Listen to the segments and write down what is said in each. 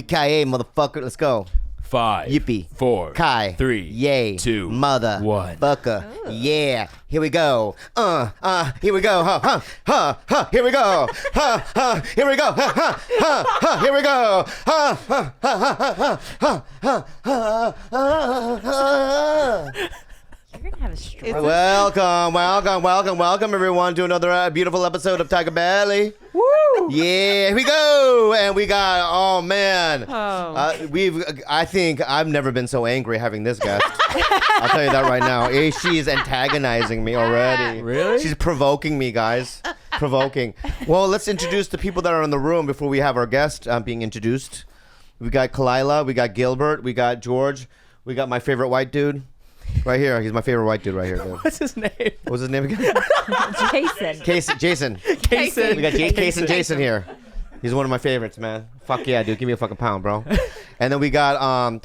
Yippee-ki-yay, motherfucker. Let's go. 5, Yippee. 4, Kai. 3, Yay. 2, Mother. 1. Fucker. Yeah. Here we go. Here we go. Here we go. Here we go. Here we go. You're gonna have a stroke. Welcome, everyone, to another beautiful episode of TigerBelly. Woo! Yeah, here we go, and we got. Oh man, I think I've never been so angry having this guest. I'll tell you that right now. She's antagonizing me already. Really? She's provoking me, guys. Provoking. Well, let's introduce the people that are in the room before we have our guest being introduced. We got Khalyla, we got Gilbert, we got George, we got my favorite white dude. Right here. He's my favorite white dude right here, dude. What's his name? What was his name again? Jason. We got Jason here. He's one of my favorites, man. Fuck yeah, dude. Give me a fucking pound, bro. And then we got,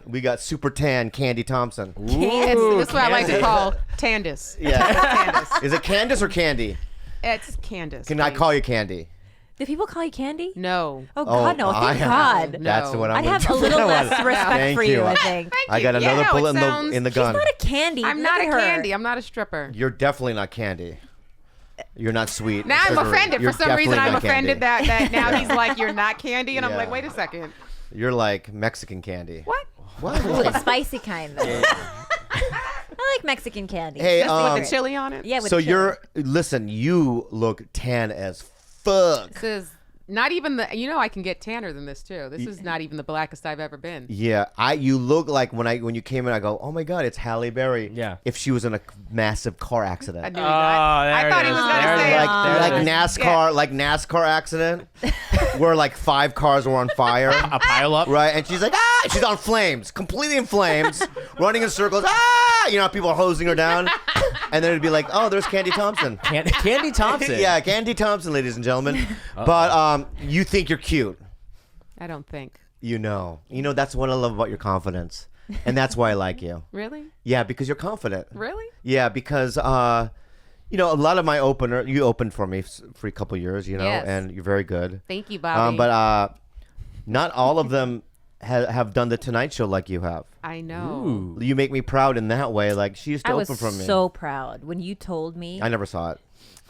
we got super tan Candice Thompson. That's what I like to call Tandice. Yeah. Candice. Is it Candice or Candy? It's Candice. Can I call you Candy? Do people call you Candy? No. Oh God, no! Thank God. No. That's what I'm I'd gonna have do. a little less Thank respect for you, you. I think. I got another bullet in the gun. She's not a candy. I'm Look not at a her. candy. I'm not a stripper. You're definitely not Candy. You're not sweet. Now I'm Sugary. offended. You're For some reason, definitely I'm not offended Candy. that now he's like, you're not candy. And I'm Yeah. like, wait a second. You're like Mexican Candy. What? What? Ooh, the spicy kind, though. I like Mexican candy. Hey, With the chili on it? yeah, with so chili. listen, you look tan as fuck. This is not even the, I can get tanner than this too. This is not even the blackest I've ever been. Yeah, you look like when you came in, I go, oh my God, it's Halle Berry. Yeah. If she was in a massive car accident. I knew I thought he was going to say like NASCAR accident, where like 5 cars were on fire. A pile up? Right, and she's like, she's on flames, completely in flames, running in circles, people are hosing her down, and then it'd be like, oh, there's Candice Thompson. Candy Thompson. Yeah, Candice Thompson, ladies and gentlemen. But you think you're cute. I don't think. You know, that's what I love about your confidence, and that's why I like you. Really? Yeah, because you're confident. Really? Yeah, because a lot of my you opened for me for a couple years, Yes. and you're very good. Thank you, Bobby. But not all of them have done the Tonight Show like you have. I know. Ooh. You make me proud in that way. Like, she used to I was open for me. so proud when you told me. I never saw it.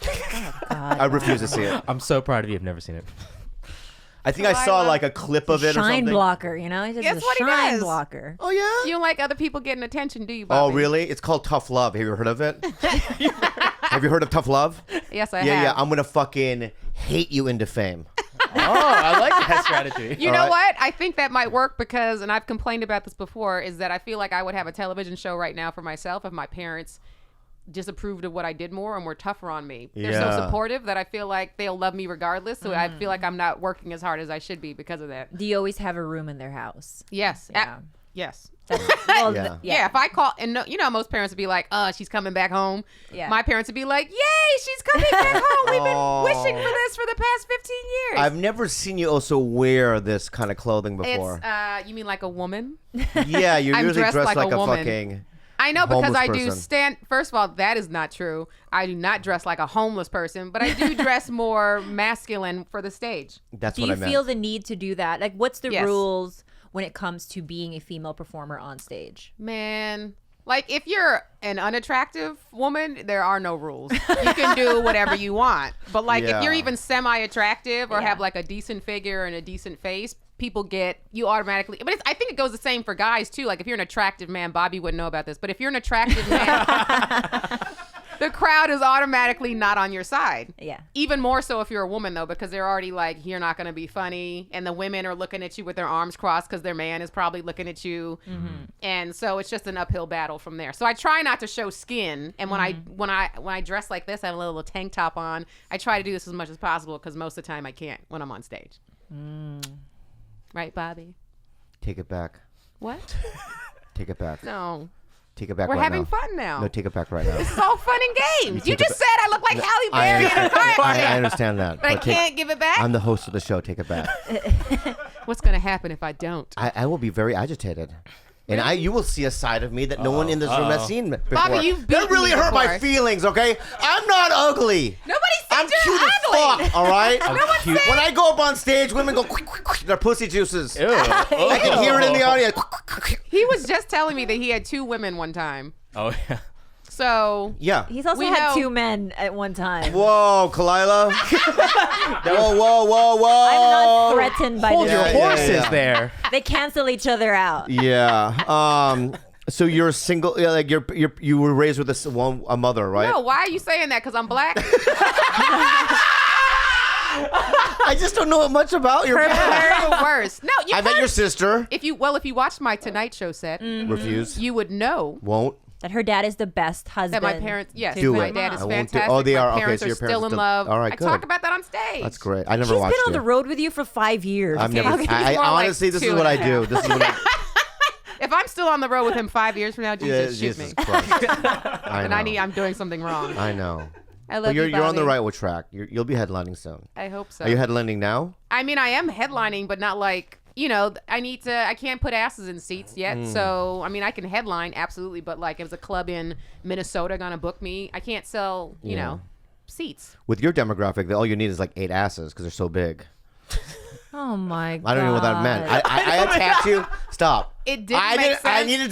Oh, God, I refuse to see it. I'm so proud of you. I've never seen it. I think I saw like a clip of it or shine something. blocker, He's Guess a what he shine does? blocker. Oh yeah. You don't like other people getting attention, do you, Oh Bobby? really? It's called Tough Love. Have you heard of it? Have you heard of Tough Love? Yes, I have. Yeah. I'm gonna fucking hate you into fame. Oh, I like that strategy. You know what? I think that might work because, and I've complained about this before, is that I feel like I would have a television show right now for myself if my parents disapproved of what I did more and were tougher on me. They're so Yeah. supportive that I feel like they'll love me regardless. So I feel like I'm not working as hard as I should be because of that. Do you always have a room in their house? Yes. Yeah. Yes. Well, Yeah. Yeah, if I call, and most parents would be like, she's coming back home. Yeah. My parents would be like, yay, she's coming back home. We've been wishing for this for the past 15 years. I've never seen you also wear this kind of clothing before. It's, you mean like a woman? Yeah, you're I'm usually dressed dressed like like a a woman. fucking. I know because homeless I do person. First of all, that is not true. I do not dress like a homeless person, but I do dress more masculine for the stage. That's do what you I meant. feel the need to do that? Like, what's the Yes. rules when it comes to being a female performer on stage? Man, like if you're an unattractive woman, there are no rules. You can do whatever you want. But like if you're Yeah. even semi-attractive or Yeah. have like a decent figure and a decent face, people get you automatically. But I think it goes the same for guys too. Like if you're an attractive man, Bobby wouldn't know about this, but if you're an attractive man, the crowd is automatically not on your side. Yeah. Even more so if you're a woman, though, because they're already like, you're not going to be funny. And the women are looking at you with their arms crossed because their man is probably looking at you. Mm-hmm. And so it's just an uphill battle from there. So I try not to show skin. And when I dress like this, I have a little tank top on. I try to do this as much as possible because most of the time I can't when I'm on stage. Right, Bobby? Take it back. What? Take it back. No. Take it back We're right having now. fun now. No, take it back right now. This is all fun and games. You take it just said I look like Halle Berry in a car I accident. understand that. But I can't give it back? I'm the host of the show. Take it back. What's going to happen if I don't? I will be very agitated. And you will see a side of me that no one in this room has seen before. Bobby, you've beaten that really me hurt my before. feelings, okay? I'm not ugly. Nobody said I'm cute as fuck, all right? cute. When I go up on stage, women go, quick, quick, quick, their pussy juices. Ew. I can hear it in the audience. He was just telling me that he had 2 women one time. Oh, yeah. So Yeah. He's also We had know- 2 men at one time. Whoa, Khalyla. whoa. I'm not threatened by Hold this. your Yeah, horses yeah. there. They cancel each other out. Yeah. So you're single, like you were raised with a mother, right? no, why are you saying that? Because I'm black. I just don't know much about your parents. They're the worst. No, you I met your sister. If you watched my Tonight Show set, Refuse. you would know Won't. That her dad is the best husband. that my parents. Yes, to Do my my it. dad is I won't do- fantastic. oh, they my are? Okay, parents so are your still parents in still- love. all right, I good. talk about that on stage. That's great. I never She's watched been on you. the road with you for 5 years. I've never. Okay, I more like honestly, this is 2 what I and a do. half. This is what I. If I'm still on the road with him 5 years from now, Jesus, shoot Jesus me. Christ. I And know. I'm doing something wrong. I know. I love But you're you, on the Bobby. right track. You'll be headlining soon. I hope so. Are you headlining now? I mean, I am headlining, but not like, I can't put asses in seats yet. So, I mean, I can headline, absolutely. But like, if a club in Minnesota going to book me, I can't sell, seats. With your demographic, all you need is like 8 asses because they're so big. Oh my god. I don't know what that meant. I attacked you. Stop. It didn't I make did. I sense. needed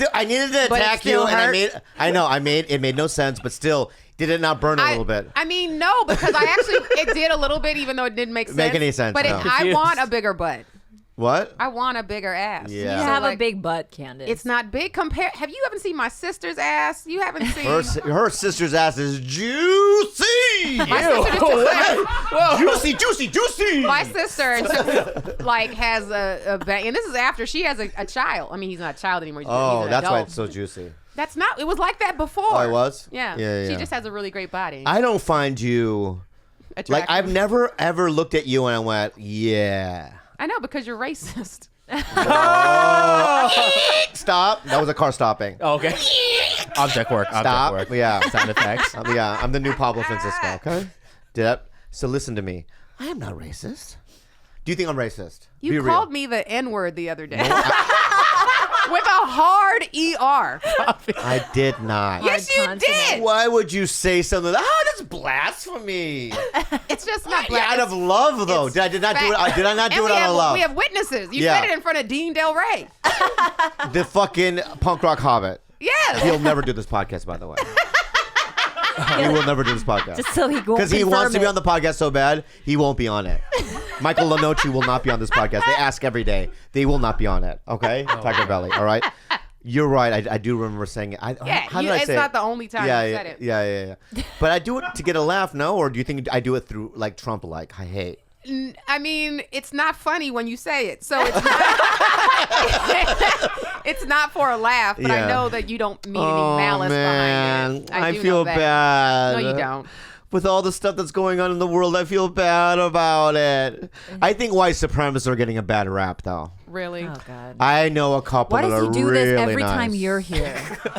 to But it attack you, still and hurt. it made no sense, but still, did it not burn a little bit? I mean, no, because it did a little bit, even though it didn't make sense. Make any sense, But no. I want a bigger butt. What? I want a bigger ass. Yeah. You So, have a like, big butt, Candice. It's not big. You haven't seen my sister's ass? You haven't seen. Her sister's ass is juicy. My sister Juicy. My sister like has a bang, and this is after she has a child. I mean, he's not a child anymore. He's an That's why adult. it's so juicy. That's not. It was like that before. Oh, it was? Yeah. Yeah. She just has a really great body. I don't find you like Attractive. I've never ever looked at you and I went, yeah. I know, because you're racist. Stop. That was a car stopping. Oh, okay. Object work. Stop. Object work. Yeah. Sound effects. Yeah, I'm the new Pablo Francisco. Okay. So listen to me. I am not racist. Do you think I'm racist? Be You real. called me the N-word the other day. With a hard ER. I did not. Yes, you did. Why would you say something? That's blasphemy. It's just not Yeah, black. out of love, though. It's Did I not do it? fact. Did I not do And it out of love? We have witnesses. You Yeah. said it in front of Dean Del Rey. The fucking punk rock hobbit. Yes. He'll never do this podcast, by the way. He will never do this podcast. just so he won't Because he wants to be confirm on the podcast so bad, he won't be on it. Michael Lenoci will not be on this podcast. They ask every day. They will not be on it. Okay? TigerBelly. All right? You're right. I do remember saying it. How did I it's say not it? the only time Yeah, you yeah, said it. yeah. But I do it to get a laugh, no? Or do you think I do it through, like, Trump-like? I hate. I mean, it's not funny when you say it, so it's not. It's not for a laugh, but Yeah. I know that you don't mean any Oh, malice man. behind it. I do feel know that. bad. No, you don't. With all the stuff that's going on in the world, I feel bad about it. I think white supremacists are getting a bad rap, though. Really? Oh god. I know a couple Why that does are he do really this every nice. time you're here?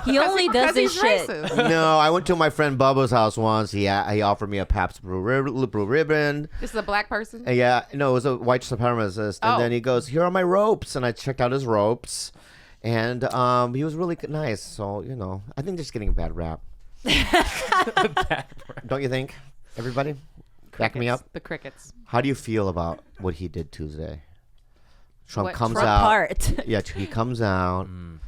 He only does Because this he's shit. racist. No, I went to my friend Bubba's house once. He offered me a Pabst Blue Ribbon. This is a black person? And yeah, no, it was a white supremacist. And Oh. then he goes, "Here are my ropes," and I checked out his ropes, and he was really nice. So I think they're just getting a bad rap. Don't you think? Everybody, back me up. The crickets. How do you feel about what he did Tuesday? Trump What, comes Trump out. Part. Yeah, he comes out.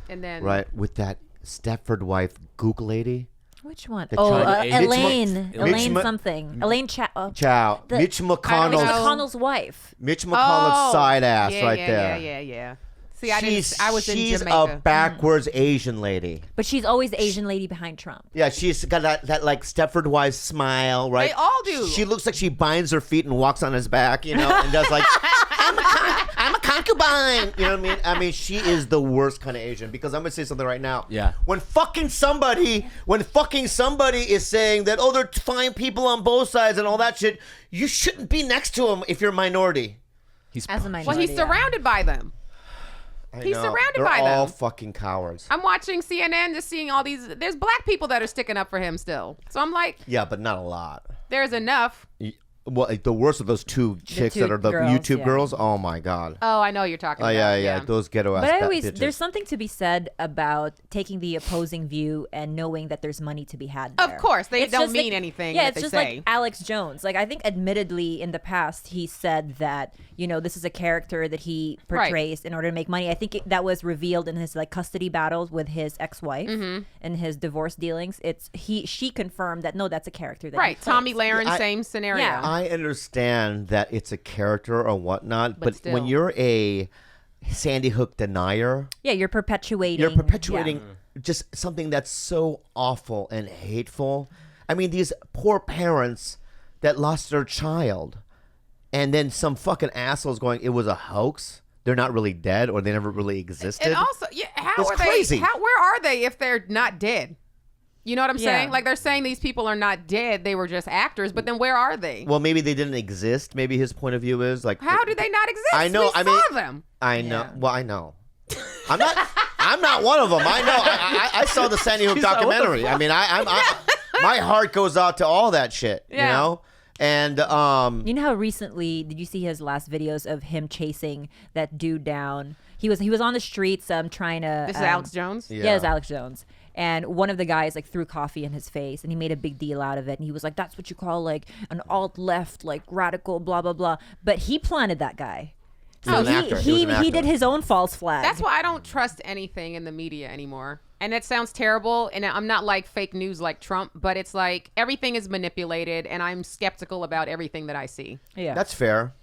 And then Right, with that Stepford wife gook lady. Which one? The Oh, Chinese- Elaine. Mitch Elaine Ma- something. Elaine Chow. Chow. The- Mitch Mitch McConnell's McConnell's wife. Mitch McConnell's side ass yeah, right yeah, there. Yeah. See, I was in she's Jamaica. a backwards Asian lady. But she's always the Asian lady behind Trump. Yeah, she's got that like Stepford wife smile, right? They all do. She looks like she binds her feet and walks on his back, and does like, I'm a concubine. You know what I mean? I mean, she is the worst kind of Asian, because I'm gonna say something right now. Yeah. When fucking somebody is saying that, oh, they're fine people on both sides and all that shit, you shouldn't be next to him if you're a minority. As a minority. Well, he's surrounded by them. I He's know. surrounded They're by all them. fucking cowards. I'm watching CNN, just seeing all these. There's black people that are sticking up for him still. So I'm like, Yeah, but not a lot. there's enough. Well, the worst of those two chicks two that are the girls, YouTube yeah. girls. Oh my god. Oh, I know you're talking Oh about. yeah. Those ghetto ass. But I always bitches. there's something to be said about taking the opposing view and knowing that there's money to be had there. Of course, they It's don't just mean like, anything. Yeah, that it's they just say. like Alex Jones. Like I think, admittedly, in the past, he said that this is a character that he portrays in order to make money. I think that was revealed in his like custody battles with his ex-wife and his divorce dealings. She confirmed that no, that's a character that he Right, plays. Tommy Lahren, same scenario. Yeah. I understand that it's a character or whatnot, but still. when you're a Sandy Hook denier, Yeah, you're perpetuating. you're just something that's so awful and hateful. I mean, these poor parents that lost their child, and then some fucking assholes going, it was a hoax. They're not really dead, or they never really existed. And also, how It's are crazy. they? Where are they if they're not dead? You know what I'm saying? Yeah. Like they're saying these people are not dead; they were just actors. But then where are they? Well, maybe they didn't exist. Maybe his point of view is like, How do they not exist? I know. We saw them. I know. Yeah. Well, I know. I'm not. I'm not one of them. I know. I saw the Sandy Hook She's like, what the documentary. I mean, my heart goes out to all that shit. You Yeah. know. And You know how recently did you see his last videos of him chasing that dude down? He was on the streets trying to. This is Alex Jones. Yeah, it's Alex Jones. And one of the guys like threw coffee in his face, and he made a big deal out of it. And he was like, "That's what you call like an alt left, like radical, blah blah blah." But he planted that guy. He was an actor. He was an he actor. did his own false flag. That's why I don't trust anything in the media anymore. And that sounds terrible. And I'm not like fake news like Trump, but it's like everything is manipulated, and I'm skeptical about everything that I see. Yeah, that's fair.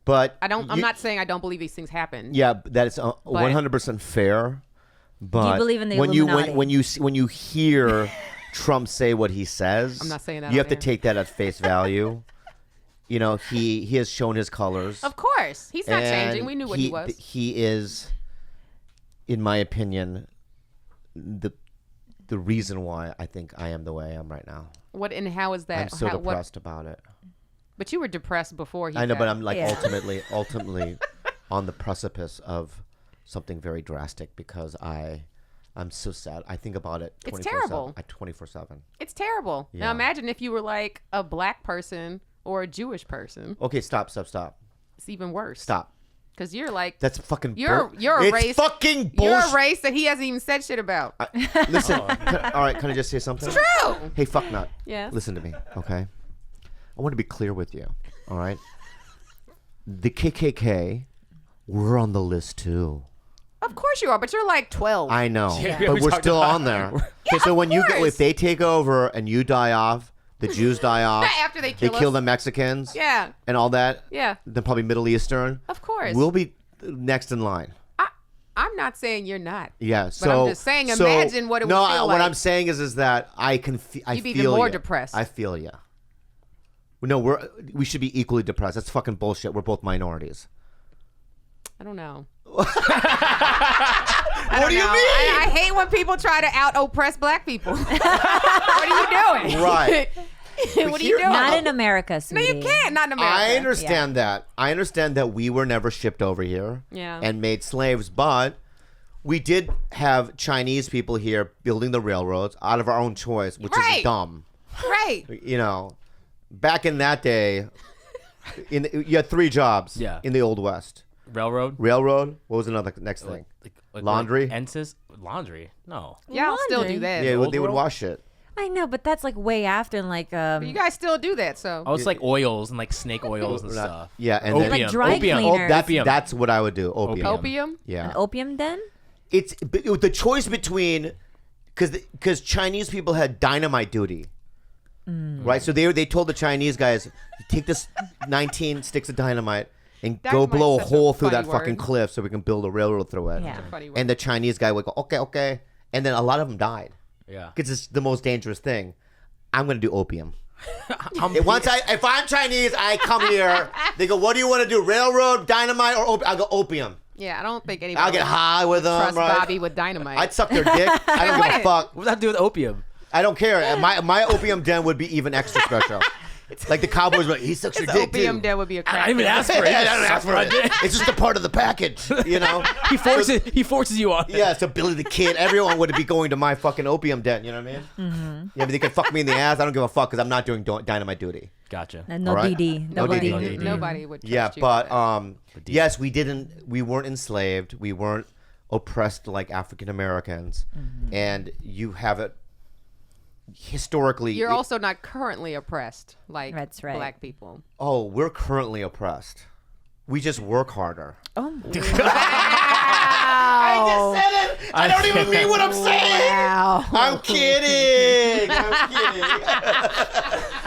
But I'm not saying I don't believe these things happen. Yeah, that is 100% fair. But Do you believe in the when Illuminati? when you hear Trump say what he says, I'm not saying that you on have to air. take that at face value. He has shown his colors. Of course, he's not and changing. We knew what he was. He is, in my opinion, the reason why I think I am the way I am right now. What and how is that? I'm so how, depressed about it. But you were depressed before he. I know, got- but I'm like Yeah. ultimately on the precipice of something very drastic because I'm so sad. I think about it. It's 24/7. terrible. 24/7. It's terrible. Yeah. Now imagine if you were like a black person or a Jewish person. Okay, stop. It's even worse. Stop. Because you're like That's fucking. you're a it's race. fucking You're bullshit. a race that he hasn't even said shit about. Listen. All right. Can I just say something? True. Hey, fuck nut. Yes. Listen to me, okay? I want to be clear with you. All right. The KKK, we're on the list too. Of course you are, but you're like 12. I know, Yeah, but we we're talked still about- on there. Yeah, so of when course. if they take over and you die off, the Jews die off. After they kill us. the Mexicans. Yeah. And all that. Yeah. Then probably Middle Eastern. Of course. We'll be next in line. I'm not saying you're not. Yeah. So I'm just saying, imagine what it would feel what like. I'm saying is that I can. I You'd be feel even more ya. depressed. I feel you. No, we should be equally depressed. That's fucking bullshit. We're both minorities. I don't know. What do you mean? I hate when people try to out oppress black people. What are you doing? Right. What are you doing? not in America, No, sweetie. you can't. Not in America. I understand that. I understand that we were never shipped over here Yeah. and made slaves, but we did have Chinese people here building the railroads out of our own choice, which Right. is dumb. Right. Back in that day, you had 3 jobs Yeah. in the Old West. Railroad. What was another next thing? Laundry? Ensis. Laundry. No. Yeah, I'll still Laundry. do that. Yeah, old they would world? wash it. I know, but that's like way after, and like You guys still do that, so. Oh, it's like oils and like snake oils and stuff. Yeah, and Opium. then Like dry Opium. cleaners. that's what I would do. Opium. Opium? Yeah. an opium den. It's the choice between because Chinese people had dynamite duty, right? So they told the Chinese guys, take this 19 sticks of dynamite and go Dynamite's blow a such a hole through that funny fucking word. cliff so we can build a railroad through it. Yeah. Funny word. And the Chinese guy would go, okay, and then a lot of them died Yeah. because it's the most dangerous thing. I'm gonna do opium. I'm- If I'm Chinese, I come here. They go, what do you want to do? Railroad, dynamite, or opium? I go opium. Yeah, I don't think anybody I'll get high with them. trust Right? Bobby with dynamite. I'd suck their dick. I don't give a wouldn't. fuck. What does that do with opium? I don't care. My opium den would be even extra special. Like the Cowboys, like, he sucks your His dick opium too. den would be a crack. I didn't even ask for it. I don't ask for it. It's just a part of the package, you know. He forces you on. Yeah, so Billy the Kid, everyone would be going to my fucking opium den. You know what I mean? Mm-hmm. Yeah, but they can fuck me in the ass. I don't give a fuck because I'm not doing dynamite duty. Gotcha. No All right. DD. No Double DD. DD. Nobody would trust Yeah, you but with that. yes, we weren't enslaved. We weren't oppressed like African Americans, and you have it historically. You're also not currently oppressed like That's right. black people. Oh, we're currently oppressed. We just work harder. Oh, I just said it. I don't even mean what I'm saying. Wow. I'm kidding.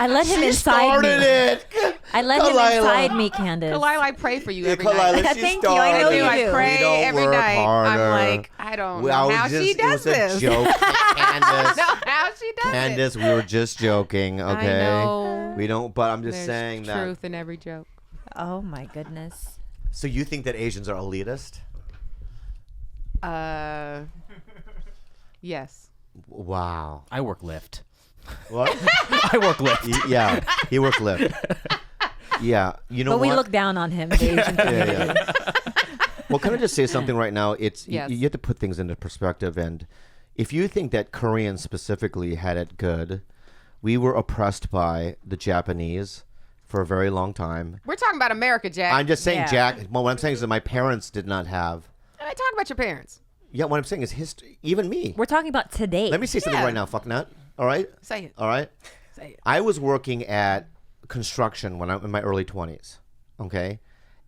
I let him She inside started me. it. I let him Khalyla. inside me, Candice. Khalyla, I pray for you Yeah, every Khalyla, night. she Thank you. I know started you it. I do. pray We don't every work night. harder. I'm like, I don't know Well, how she does It this. was a joke, Candice. No, how she does it. Candice, we were just joking, okay? know. We don't, but I'm just There's saying that. truth in every joke. Oh my goodness. So you think that Asians are elitist? Yes. Wow. I work Lyft. What? I work Lyft. Yeah, he worked Lyft. Yeah, you know But what? we look down on him, the Asian community. yeah. Well, can I just say something right now? It's Yes. you have to put things into perspective, and if you think that Koreans specifically had it good, we were oppressed by the Japanese for a very long time. We're talking about America, Jack. I'm just saying, Yeah. Jack. Well, what I'm saying is that my parents did not have. I talk about your parents. Yeah, what I'm saying is history. Even me. We're talking about today. Let me say something Yeah. right now, fucknut. All right. Say it. All right. Say it. I was working at construction when I'm in my early 20s. Okay,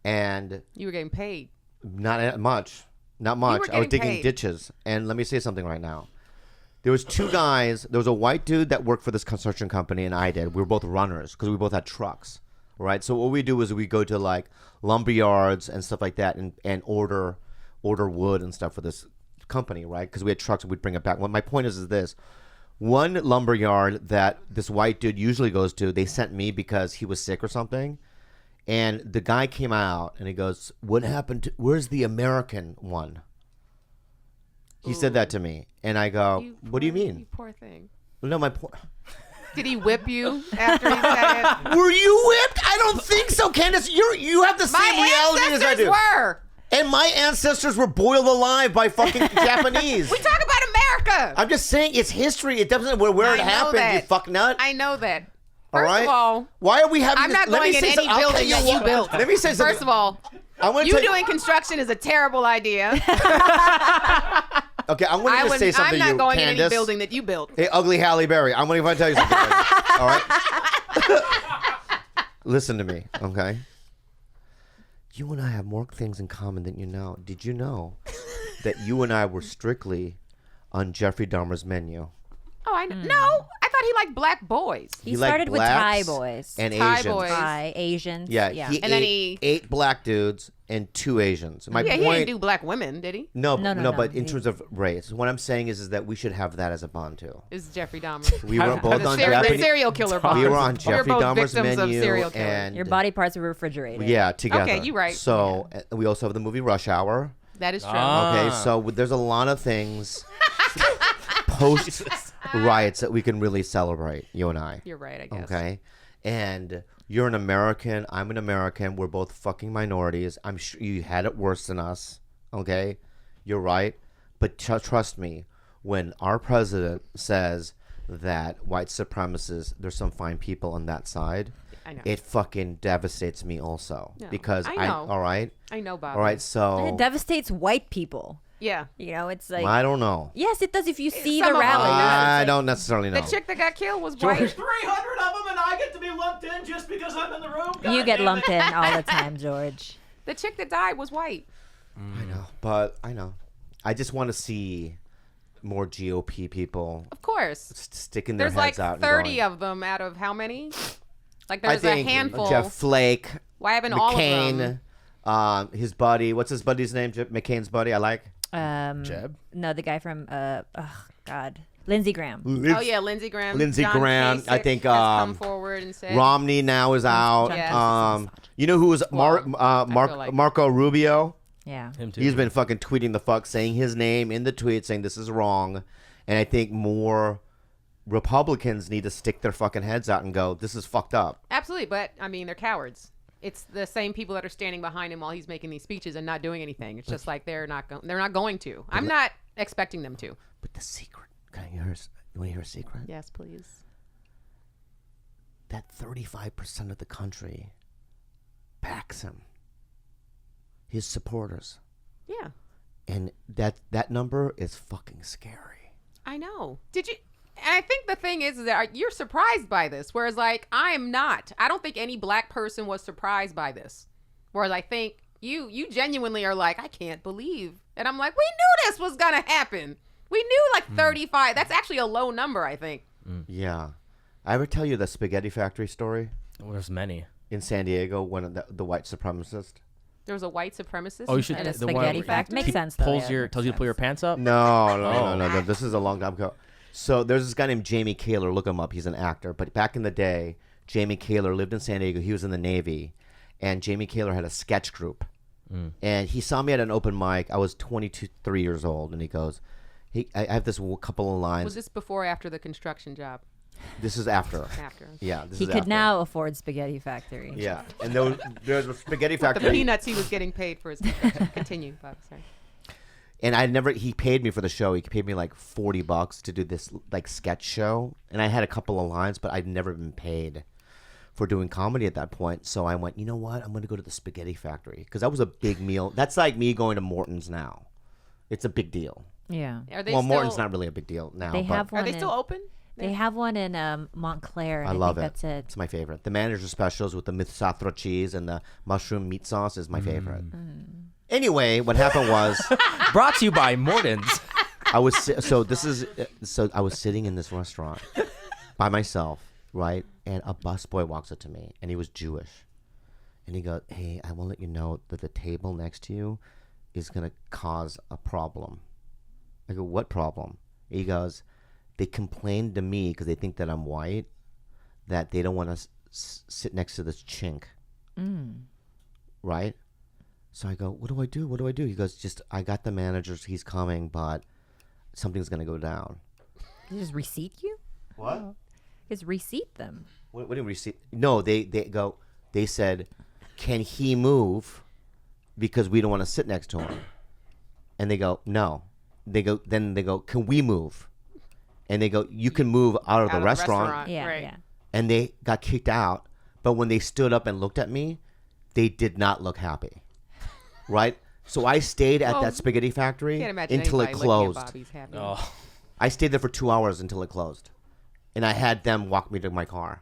and You were getting paid. not much. Not much. were I was getting digging paid. ditches. And let me say something right now. There was two guys. There was a white dude that worked for this construction company, and I did. We were both runners because we both had trucks, right? So what we do is we go to like lumber yards and stuff like that, and order wood and stuff for this company, right? Because we had trucks and we'd bring it back. Well, my point is this. One lumber yard that this white dude usually goes to, they sent me because he was sick or something. And the guy came out and he goes, "What happened to, where's the American one?" He said that to me. And I go, "What do you mean?" You poor thing. No, my point. Did he whip you after he said it? Were you whipped? I don't think so, Candice. You have the same My reality as I ancestors do. were. And my ancestors were boiled alive by fucking Japanese. We talk about America. I'm just saying it's history. It doesn't where I it know happened, that. you fuck nut. I know that. All First right? of all, Why are we having I'm this? not Let me going in say any something. I'll building tell that you what. built. Let me say something. First of all, I want to you tell doing construction is a terrible idea. Okay, I'm going to just say something I'm to you, not going in Candice. any building that you built. Hey, ugly Halle Berry. I'm going to tell you something. All right? Listen to me, okay? You and I have more things in common than you know. Did you know that you and I were strictly on Jeffrey Dahmer's menu? Oh, I know. No, I thought he liked black boys. He He liked started with Thai blacks boys. and Thai Asians. boys. Thai, Asians. Yeah, Yeah. he And then he- ate 8 black dudes and 2 Asians. My Yeah, he point. didn't do black women, did he? No, No. but in He- terms of race, what I'm saying is that we should have that as a bond too. Is Jeffrey Dahmer. We were both The on serial, Japanese. serial killer bond. We were on We're Jeffrey both Dahmer's victims of menu, serial killers. and Your body parts were refrigerated. yeah, together. Okay, you're right. So we also have the movie Rush Hour. That is true. Okay, so there's a lot of things post riots that we can really celebrate. You and I. You're right, I guess. Okay, and you're an American. I'm an American. We're both fucking minorities. I'm sure you had it worse than us. Okay, you're right. But trust me, when our president says that white supremacists, there's some fine people on that side, I know. it fucking devastates me also. No, Because I know. all right? I know, Bob. All right, so It devastates white people. Yeah. You know, it's like I don't know. yes, it does. If you see Some the of them rally, do. I don't necessarily know. The chick that got killed was white. 300 of them, and I get to be lumped in just because I'm in the room. you God get damn lumped it. in all the time, George. The chick that died was white. I know, but I know. I just want to see more GOP people Of course. sticking their There's like heads out. and 30 going, of them out of how many? Like I there's a think handful. Jeff Flake, Why haven't all of them? McCain, his buddy. What's his buddy's name? McCain's buddy. I like. Jeb? No, the guy from God, Lindsey Graham. Oh yeah, Lindsey Graham. Lindsey John Graham, Kasich I think, has come forward and said Romney now is out. Yes. You know who was Well, I feel like- Marco Rubio? Yeah. Him too. He's been fucking tweeting the fuck, saying his name in the tweet, saying this is wrong. And I think more Republicans need to stick their fucking heads out and go, this is fucked up. Absolutely, but I mean, they're cowards. It's the same people that are standing behind him while he's making these speeches and not doing anything. It's just like they're not going to. I'm not expecting them to. But the secret, can I hear? You want to hear a secret? Yes, please. That 35% of the country backs him. His supporters. Yeah. And that number is fucking scary. I know. Did you? And I think the thing is that you're surprised by this, whereas like I am not. I don't think any black person was surprised by this. Whereas I think you genuinely are like, I can't believe. And I'm like, we knew this was gonna happen. We knew like 35. That's actually a low number, I think. Yeah. I ever tell you the spaghetti factory story? Well, there's many. In San Diego, when the white supremacist. There was a white supremacist. Oh, you should. And a the one spaghetti factory makes sense. Though, tells yeah, you to pull your pants up. No. This is a long time ago. So there's this guy named Jamie Kaler. Look him up. He's an actor. But back in the day, Jamie Kaler lived in San Diego. He was in the Navy. And Jamie Kaler had a sketch group. And he saw me at an open mic. I was 23 years old. And he goes, I have this couple of lines. Was this before or after the construction job? This is after. After. Yeah. He could now afford Spaghetti Factory. Yeah. And there's a spaghetti factory. The peanuts he was getting paid for his construction. Continue, Bob. Sorry. And he paid me for the show. He paid me like $40 to do this like sketch show. And I had a couple of lines, but I'd never been paid for doing comedy at that point. So I went, you know what? I'm going to go to the Spaghetti Factory. Because that was a big meal. That's like me going to Morton's now. It's a big deal. Yeah. Are they Well, still, Morton's not really a big deal now. They but have one. Are they still open? They have one in Montclair. And I love think it. That's it. It's my favorite. The manager specials with the misatra cheese and the mushroom meat sauce is my favorite. Anyway, what happened was Brought to you by Morton's. I was sitting in this restaurant by myself, right? And a busboy walks up to me, and he was Jewish, and he goes, "Hey, I want to let you know that the table next to you is gonna cause a problem." I go, "What problem?" He goes, "They complained to me because they think that I'm white, that they don't want to sit next to this chink, right?" So I go, what do I do? What do I do? He goes, I got the managers. He's coming, but something's going to go down. Did he just receipt you? What? Just receipt them. What do you receive? No, they said, can he move because we don't want to sit next to him? And they go, no. They go, can we move? And they go, you can move out of the restaurant. Yeah, right. yeah. And they got kicked out. But when they stood up and looked at me, they did not look happy. Right? So I stayed at that spaghetti factory until it closed. Oh. I stayed there for 2 hours until it closed. And I had them walk me to my car.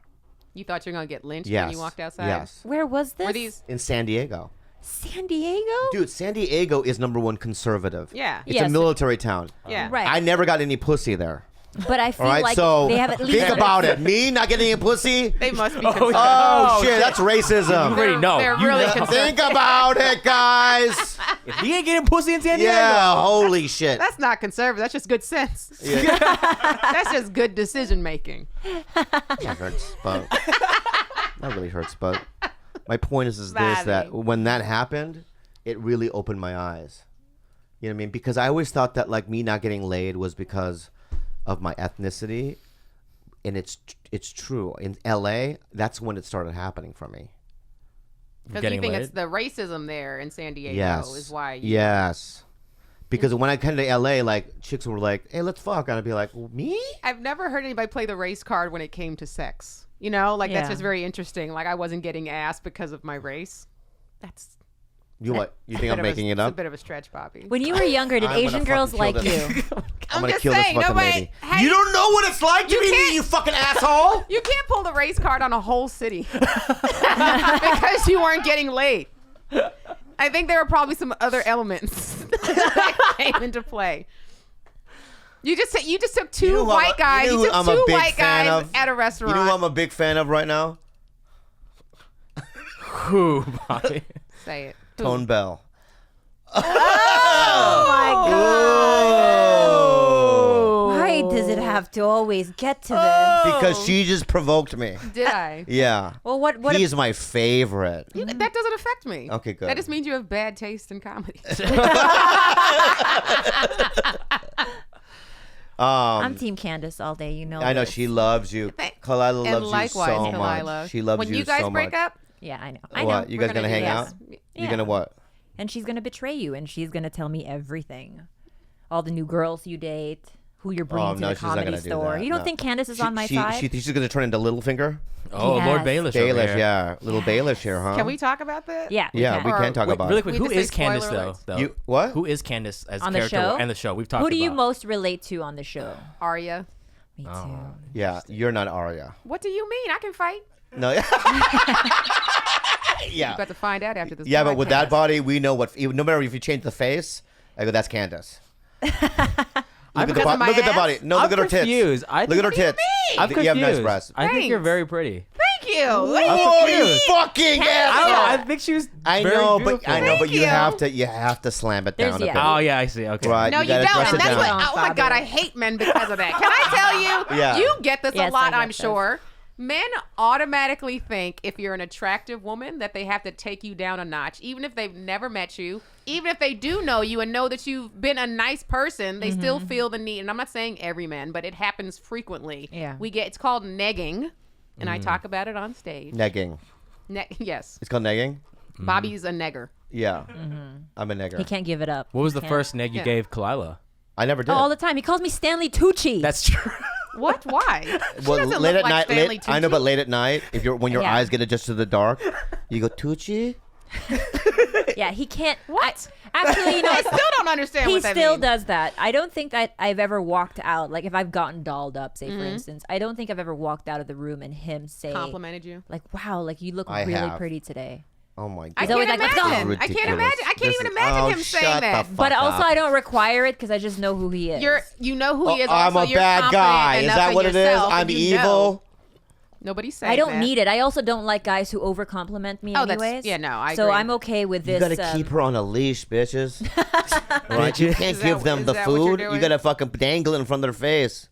You thought you were going to get lynched Yes. when you walked outside? Yes. Where was this? Were these? In San Diego. San Diego? Dude, San Diego is #1 conservative. Yeah. It's Yes. a military town. Yeah. Right. I never got any pussy there. But I feel All right, like so they have at least think about it. Me not getting any pussy? They must be Oh, conservative. Oh, shit, that's racism. You already know. They're You really know. conservative. Think about it, guys. If he ain't getting pussy in San Diego. Yeah, holy shit. That's not conservative. That's just good sense. Yeah. That's just good decision making. That hurts, but that really hurts. But my point is this: that Flattening. when that happened, it really opened my eyes. You know what I mean? Because I always thought that like me not getting laid was because of my ethnicity, and it's true. In LA, that's when it started happening for me. Because you Getting think laid? it's the racism there in San Diego Yes, is why you. yes. Because when I came to LA, like chicks were like, "Hey, let's fuck," and I'd be like, well, "Me?" I've never heard anybody play the race card when it came to sex. You know, like that's Yeah. just very interesting. Like I wasn't getting ass because of my race. That's You what? You a think bit I'm of making a, it it's a up? bit of a stretch, Bobby. When you were younger, did I'm gonna Asian girls fucking like kill you? this. I'm gonna just kill this saying, fucking nobody- lady. hey, You don't know what it's like to you be me, can't- you fucking asshole. You can't pull the race card on a whole city because you weren't getting laid. I think there were probably some other elements that came into play. You just took two You know who white guys. you know You who took I'm a two big white fan guys of? at a restaurant. You know who I'm a big fan of right now? Who, Bobby? Say it. Who? Tone Bell. Oh my god! Why does it have to always get to this? Because she just provoked me. Did I? Yeah. Well, what? He's my favorite. That doesn't affect me. Okay, good. That just means you have bad taste in comedy. I'm Team Candice all day. You know. I know this. she loves you. Khalyla And loves likewise, you so Khalyla. much. She loves when you you guys so break much. up, Yeah, I know. What? You We're guys gonna gonna hang do out? this. You gonna what? And she's gonna betray you, and she's gonna tell me everything, all the new girls you date, who you're bringing to no, the she's not comedy gonna do store. that, You don't no. think Candice is on my side? She's gonna turn into Littlefinger. Oh, Yes. Lord Baelish. over Baelish, here. yeah, little Baelish here, huh? can we talk about that? Yeah, Yeah, we Or- can talk Wait, about really it. quick, We who just say is Candice spoiler though? You what? Who is Candice as On the character show? and the show? We've talked Who do you about. most relate to on the show? Arya. Me too. Oh. Yeah, you're not Arya. What do you mean? I can fight. No. You Yeah. got to find out after this. Yeah, but with that podcast. body, we know what. No matter if you change the face, I go, that's Candice. Look at the because of my look at the ass? body. No, I'm look at her tits. confused. I Look at her think- tits. I'm You confused. have nice breasts. I think you're Thanks. very pretty. Thank you. Oh, you confused. fucking I don't know. I asshole! think she was. I very know, beautiful. but Thank you you. have to slam it There's down the a bit. Oh yeah, I see. Okay. Right. No, you gotta don't, dress and it that's down. what. Oh my God, I Fabio. hate men because of that. Can I tell you? Yeah. You get this Yes, a lot, I get I'm this. sure. Men automatically think if you're an attractive woman that they have to take you down a notch, even if they've never met you, even if they do know you and know that you've been a nice person, they still feel the need. And I'm not saying every man, but it happens frequently. Yeah. It's called negging, and I talk about it on stage. Negging. Yes, It's called negging. Bobby's a negger. Yeah. I'm a nigger. He can't give it up. What was the Can't. first neg you Yeah. gave Khalyla? I never did. Oh, all the time. He calls me Stanley Tucci. That's true. What? Why? She Well, doesn't late look at like night. Stanley I know, Tucci. but late at night, if you're when your Yeah. eyes get adjusted to the dark, you go Tucci. Yeah, he can't. What? Actually, you know, I still don't understand he what that still means. does that. I don't think that I've ever walked out. Like if I've gotten dolled up, say Mm-hmm. for instance, I don't think I've ever walked out of the room and him say, Complimented you. like, "Wow, like you look I really have. pretty today." Oh my god. I He's always can't like, "Let's go." imagine. I can't imagine. I can't even imagine him saying that. But also, I don't require it because I just know who he is. You know who he is. I'm also, a you're bad confident guy. Is enough that in what it is? yourself, I'm and you know. evil. Nobody's saying I don't that. need it. I also don't like guys who over compliment me. Oh, that's- anyways. yeah, no, I So agree. I'm okay with You this. gotta keep her on a leash, bitches. Right? You can't Is give that- them is the that what you're food. You doing? gotta fucking dangle it in front of their face.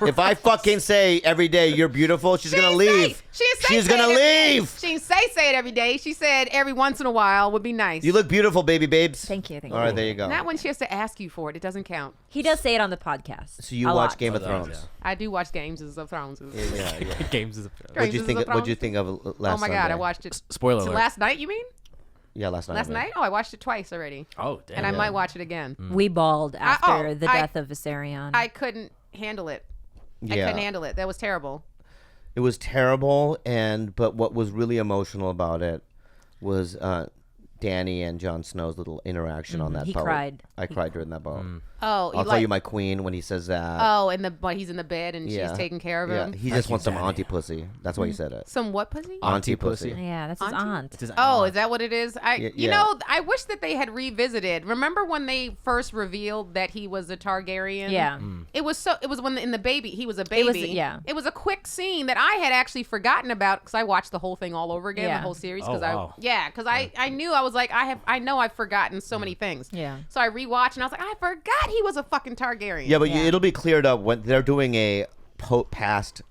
If I fucking say every day you're beautiful, she's gonna leave. She's gonna leave. She didn't say it every day. She said every once in a while would be nice. You look beautiful, baby babes. Thank you. Thank All you. right, there you go. Not when she has to ask you for it. It doesn't count. He does say it on the podcast. So you a watch lot. Game of Oh, Thrones? I do watch Games of Thrones. Yeah, yeah. Games is What'd you Games think? of What'd you Thrones? think of last? Oh my God, Sunday? I watched it. Spoiler alert. Last night, you mean? Yeah, last night. Last I mean. night? Oh, I watched it twice already. Oh damn. And I Yeah. might watch it again. We bawled after the I- death of Viserion. I couldn't handle it. I Yeah. couldn't handle it. That was terrible. It was terrible, but what was really emotional about it was Danny and Jon Snow's little interaction on that He boat. cried. I cried during that boat. Oh, I'll call you my queen when he says that. Oh, but he's in the bed and Yeah. she's taking care of Yeah, him. he just wants some Danny. auntie pussy. That's why he said it. Some what pussy? Auntie pussy. pussy. yeah, that's his Auntie? aunt. It's his Oh, aunt. is that what it is? You yeah. know, I wish that they had revisited. Remember when they first revealed that he was a Targaryen? Yeah. It was when in the baby he was a baby. was- yeah. It was a quick scene that I had actually forgotten about because I watched the whole thing all over again, Yeah. the whole series. Oh, wow. I knew I was like I know I've forgotten so many things. Yeah. So I rewatched and I was like I forgot he was a fucking Targaryen. Yeah, but Yeah. it'll be cleared up when they're doing a past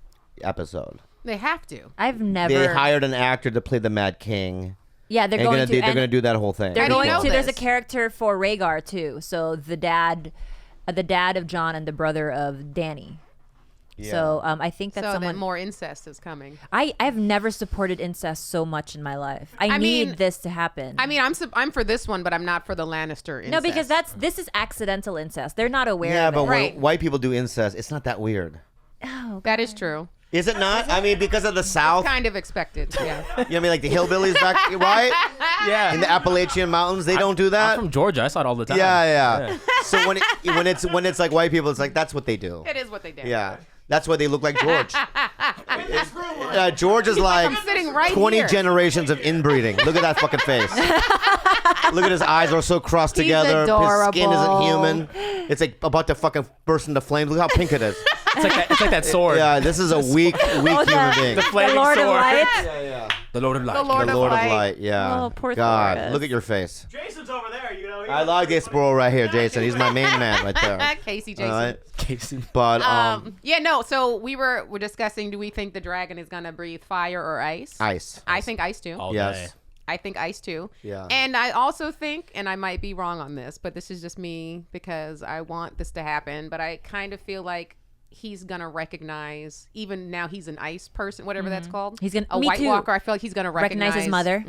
episode. They have to. I've never. They hired an actor to play the Mad King. Yeah, they're And going to. they're and gonna do that whole thing. They're I didn't going know to. There's a this. character for Rhaegar too. So the dad of Jon and the brother of Danny. Yeah. So I think that So someone. then more incest is coming. I've never supported incest so much in my life. I need mean- this to happen. I mean, I'm for this one, but I'm not for the Lannister incest. no, because this is accidental incest. They're not aware. Yeah, of but it. Right. when white people do incest, it's not that weird. Oh, that is true. Is it not? I mean, because of the South. Kind of expected. Yeah. You know what I mean? Like the hillbillies back, right? Yeah. In the Appalachian Mountains, they don't do that. I'm from Georgia. I saw it all the time. Yeah. So when it's like white people, it's like that's what they do. It is what they do. Yeah. That's why they look like George. It's ruined. George is like I'm sitting right 20 here. generations of inbreeding. Look at that fucking face. Look at his eyes are so crossed He's together. His skin isn't adorable. human. It's like about to fucking burst into flames. Look how pink it is. It's like that sword. Yeah, this is a weak human being. The the flaming Lord of sword. Light. The Lord of Light. The Lord The of Lord of Light. Light. Yeah. Oh, poor God, Thoris. look at your face. Jason's over there. You know. I like this bro right here, Jason. He's my main man right there. Casey All Jason. right. Casey. But Yeah, no. So we're discussing. Do we think the dragon is gonna breathe fire or ice? ice. I think ice too. All Yes. day. I think Ice too. Yeah. And I also think, and I might be wrong on this, but this is just me because I want this to happen, but I kind of feel like he's gonna recognize, even now he's an Ice person, whatever that's called. He's gonna a me White too. Walker. I feel like he's gonna recognize his mother.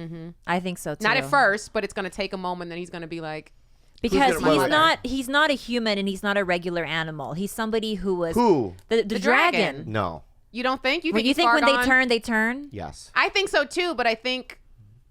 I think so too. Not at first, but it's gonna take a moment. Then he's gonna be like, because gonna mother? he's not a human and he's not a regular animal. He's somebody who was Who? the dragon. dragon. No. you don't think? You When think, you he's think far when gone? they turn? Yes. I think so too, but I think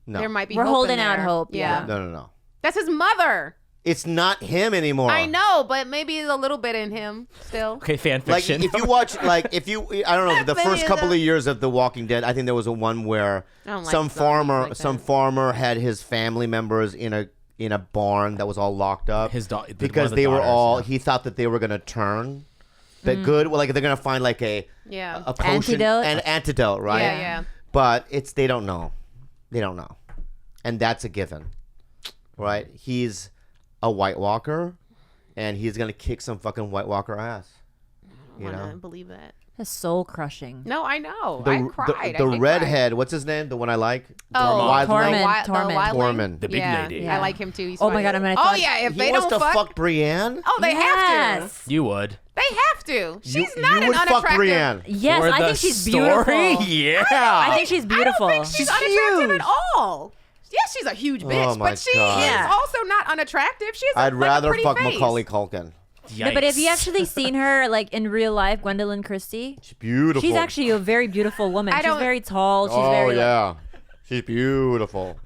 No. there might be. We're hope holding in out there. hope, yeah. No. That's his mother. It's not him anymore. I know, but maybe a little bit in him still. Okay, fan Like fiction. if you watch, I don't know, the Maybe first it's couple a- of years of The Walking Dead, I think there was a one where I don't like some zombies like that. farmer had his family members in a barn that was all locked up. His because they were all. He thought that they were gonna turn. But good, well, like they're gonna find like a potion, Antidote? an antidote, right? Yeah. But they don't know, and that's a given, right? He's a White Walker, and he's gonna kick some fucking White Walker ass. I wanna believe that. That's soul crushing. No, I know. I cried. The I did redhead, what's his name? The one I like. Cry. Tormund. Tormund. The big lady. I like him too. He's Oh my funny. God, I'm gonna. Oh yeah, if He they wants don't to fuck Brienne. Oh, they have to. You would. They have to. She's not you an would fuck unattractive. Brienne. Yes, For I the think she's story? beautiful. Yeah. I think she's beautiful. I don't think she's unattractive at all. Yes, she's a huge bitch, Oh my but she God. is also not unattractive. She's I'd rather pretty fuck face. Macaulay Culkin. No, but have you actually seen her like in real life, Gwendolyn Christie? She's beautiful. She's actually a very beautiful woman. She's don't- very tall. She's Oh very. yeah, she's beautiful.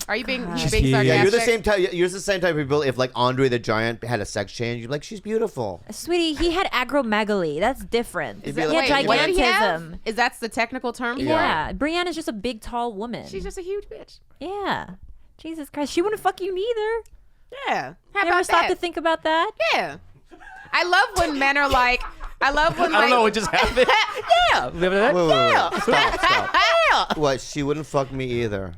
Are you being, She's being huge. sarcastic? Yeah, you're the same type. You're the same type of people. If like Andre the Giant had a sex change, you'd be like, she's beautiful. Sweetie, he had acromegaly. That's different. It'd He be had like- What did he have? gigantism. Is that the technical term? for it? Yeah, Brienne is just a big, tall woman. She's just a huge bitch. Yeah. Jesus Christ, she wouldn't fuck you neither. Yeah. How You ever about stop that? to think about that? Yeah. I love when men are like, I love when I don't know what like, just happened. yeah. Remember that? Wait. Stop. Yeah. What? She wouldn't fuck me either.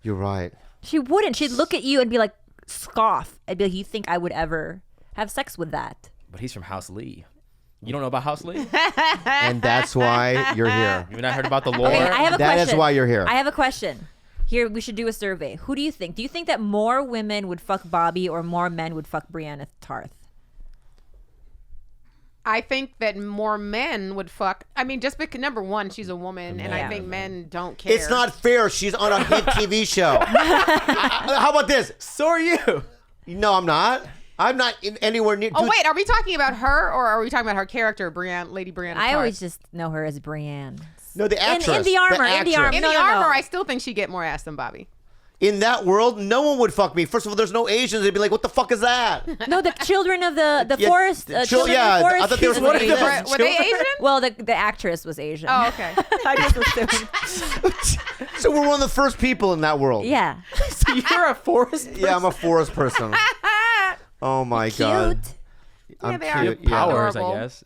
You're right. She wouldn't. She'd look at you and be like, scoff. I'd be like, you think I would ever have sex with that? But he's from House Lee. You don't know about House Lee? And that's why you're here. You've not heard about the lore? Okay, I have a question. That is why you're here. I have a question. Here, we should do a survey. Who do you think? Do you think that more women would fuck Bobby or more men would fuck Brianna Tarth? I think that more men would fuck. I mean, just because number one, she's a woman, and I think men don't care. It's not fair. She's on a hit TV show. How about this? So are you. No, I'm not. I'm not anywhere near. Oh wait, are we talking about her or are we talking about her character, Lady Brianna? I Tarth? always just know her as Brienne. No, the actress. In the armor. actress. in No, the no, armor. no. I still think she'd get more ass than Bobby. In that world, no one would fuck me. First of all, there's no Asians. They'd be like, "What the fuck is that?" No, the children of the Yeah, forest. the Children yeah, of the forest. I thought they were people supposed to be Asian. Asian. Were they Asian? Well, the actress was Asian. Oh, okay. I just assumed. So we're one of the first people in that world. Yeah. So you're a forest person? Yeah, I'm a forest person. Oh my god. I'm they are. cute. Yeah. Powers, Adorable. I guess.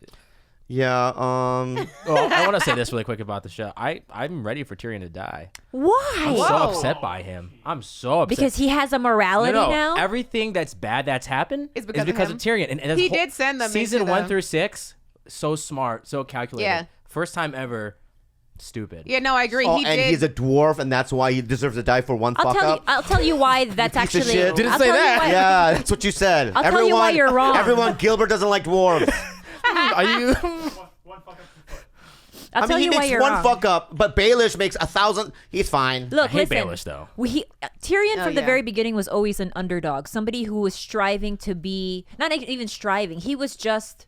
Yeah. Well, I want to say this really quick about the show. I'm ready for Tyrion to die. Why? I'm Whoa. so upset by him. I'm so upset. Because he has a morality no, now? Everything that's bad that's happened Is is because because of of Tyrion. And He this did send them season into 1 the- through 6. So smart, so calculated. Yeah. First time ever. Stupid. Yeah, no, I agree. Oh, He and did. he's a dwarf, and that's why he deserves to die for one fuck up. I'll tell you why that's piece of actually. shit. Didn't I'll say tell you that. why- Yeah, that's what you said. I'll tell you why you're wrong. Everyone, Gilbert doesn't like dwarves. Are you? I'll tell he you why makes you're one wrong. fuck up, but Baelish makes 1,000. He's fine. Look, I hate listen. Baelish, though. Tyrion Oh, from the yeah. very beginning was always an underdog, somebody who was striving to be, not even striving. He was just,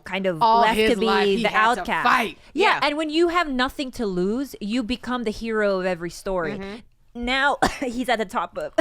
kind of All left his to be life, he the had to outcast. fight. Yeah, Yeah. and when you have nothing to lose, you become the hero of every story. Now he's at the top of.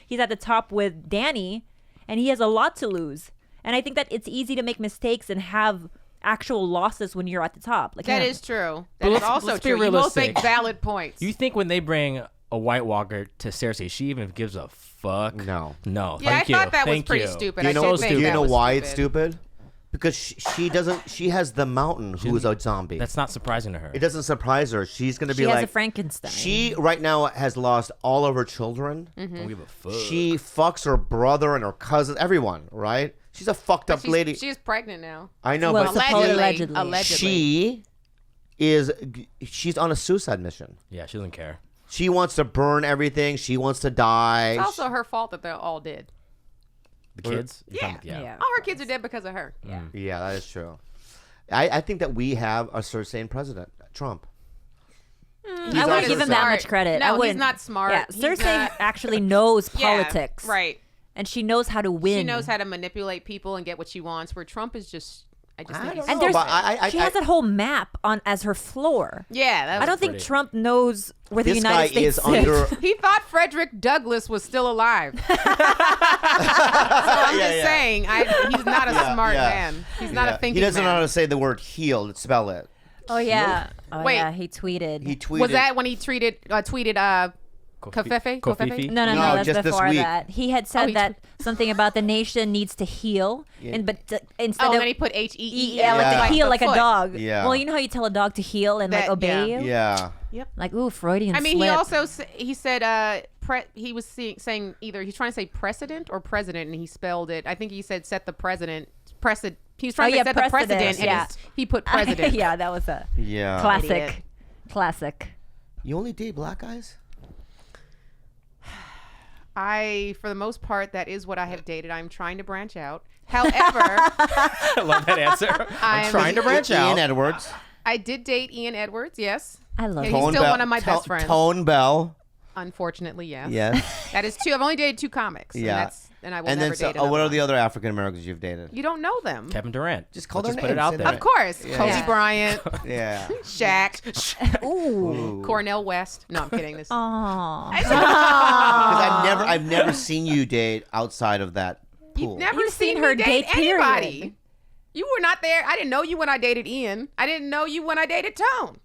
He's at the top with Dany, and he has a lot to lose. And I think that it's easy to make mistakes and have actual losses when you're at the top. Like That him. is true. But That is let's- also let's be true. You both realistic. make valid points. You think when they bring a White Walker to Cersei, she even gives a fuck? No. No. Yeah, Thank I thought you. that was Thank pretty you. stupid. Do you I know, did so think do you that know was why it's stupid. stupid? Because she doesn't. She has the Mountain, who is a zombie. That's not surprising to her. It doesn't surprise her. She's gonna be She has like a Frankenstein. She right now has lost all of her children. Don't give a fuck. She fucks her brother and her cousin, everyone. Right? She's a fucked up lady. She's pregnant now. I know, Well, but Allegedly. Allegedly. she's on a suicide mission. Yeah, she doesn't care. She wants to burn everything. She wants to die. It's also her fault that they're all dead. The kids? Yeah. All her kids are dead because of her. Yeah, that is true. I think that we have a Cersei president, Trump. I wouldn't give him that much credit. No, I wouldn't. he's not smart. Yeah, He's Cersei not- actually knows politics. Right. And she knows how to win. She knows how to manipulate people and get what she wants, where Trump is just... I just think he's... And No, there's, but she has that whole map on as her floor. Yeah, that was I don't think pretty. Trump knows where the This United guy States is sits. under. He thought Frederick Douglass was still alive. So I'm just saying, he's not a smart man. He's not a thinking He doesn't know how man. to say the word heal. Spell it. Oh yeah. Oh Wait. yeah. He tweeted. He tweeted. Was that when he tweeted Kafefe? Kofifi? No, No, that's just this before week. that. He had said he that something about the nation needs to heal, but instead Oh, of and then he put H-E-E. yeah, like Yeah. to heal like a foot. dog. Yeah. Well, you know how you tell a dog to heel and like That- obey yeah. you. Yeah. Like ooh, Freudian. I mean, slip. he also he said he was saying either he's trying to say precedent or president, and he spelled it. I think he said set the president precedent. He was trying to set the precedent, and he put president. yeah, that was a Yeah. classic. Idiot. Classic. You only date black guys? For the most part, that is what I have dated. I'm trying to branch out. However, I love that answer. I'm trying to branch out. Ian Edwards. I did date Ian Edwards. Yes, I love He's it. still one of my best friends. Tone Bell. Unfortunately, yes. Yes. That is two. I've only dated two comics. Yeah. And I will And never then so, date another what are one. the other African Americans you've dated? You don't know them. Kevin Durant. Just call Let's their put it names. out there. Of course. Yeah. Kobe Yeah. Bryant, Yeah. Shaq, Ooh. Cornell West. No, I'm kidding. This. Aww. Because I've never seen you date outside of that pool. You've never You've seen seen her me date, period. anybody. You were not there. I didn't know you when I dated Ian. I didn't know you when I dated Tone.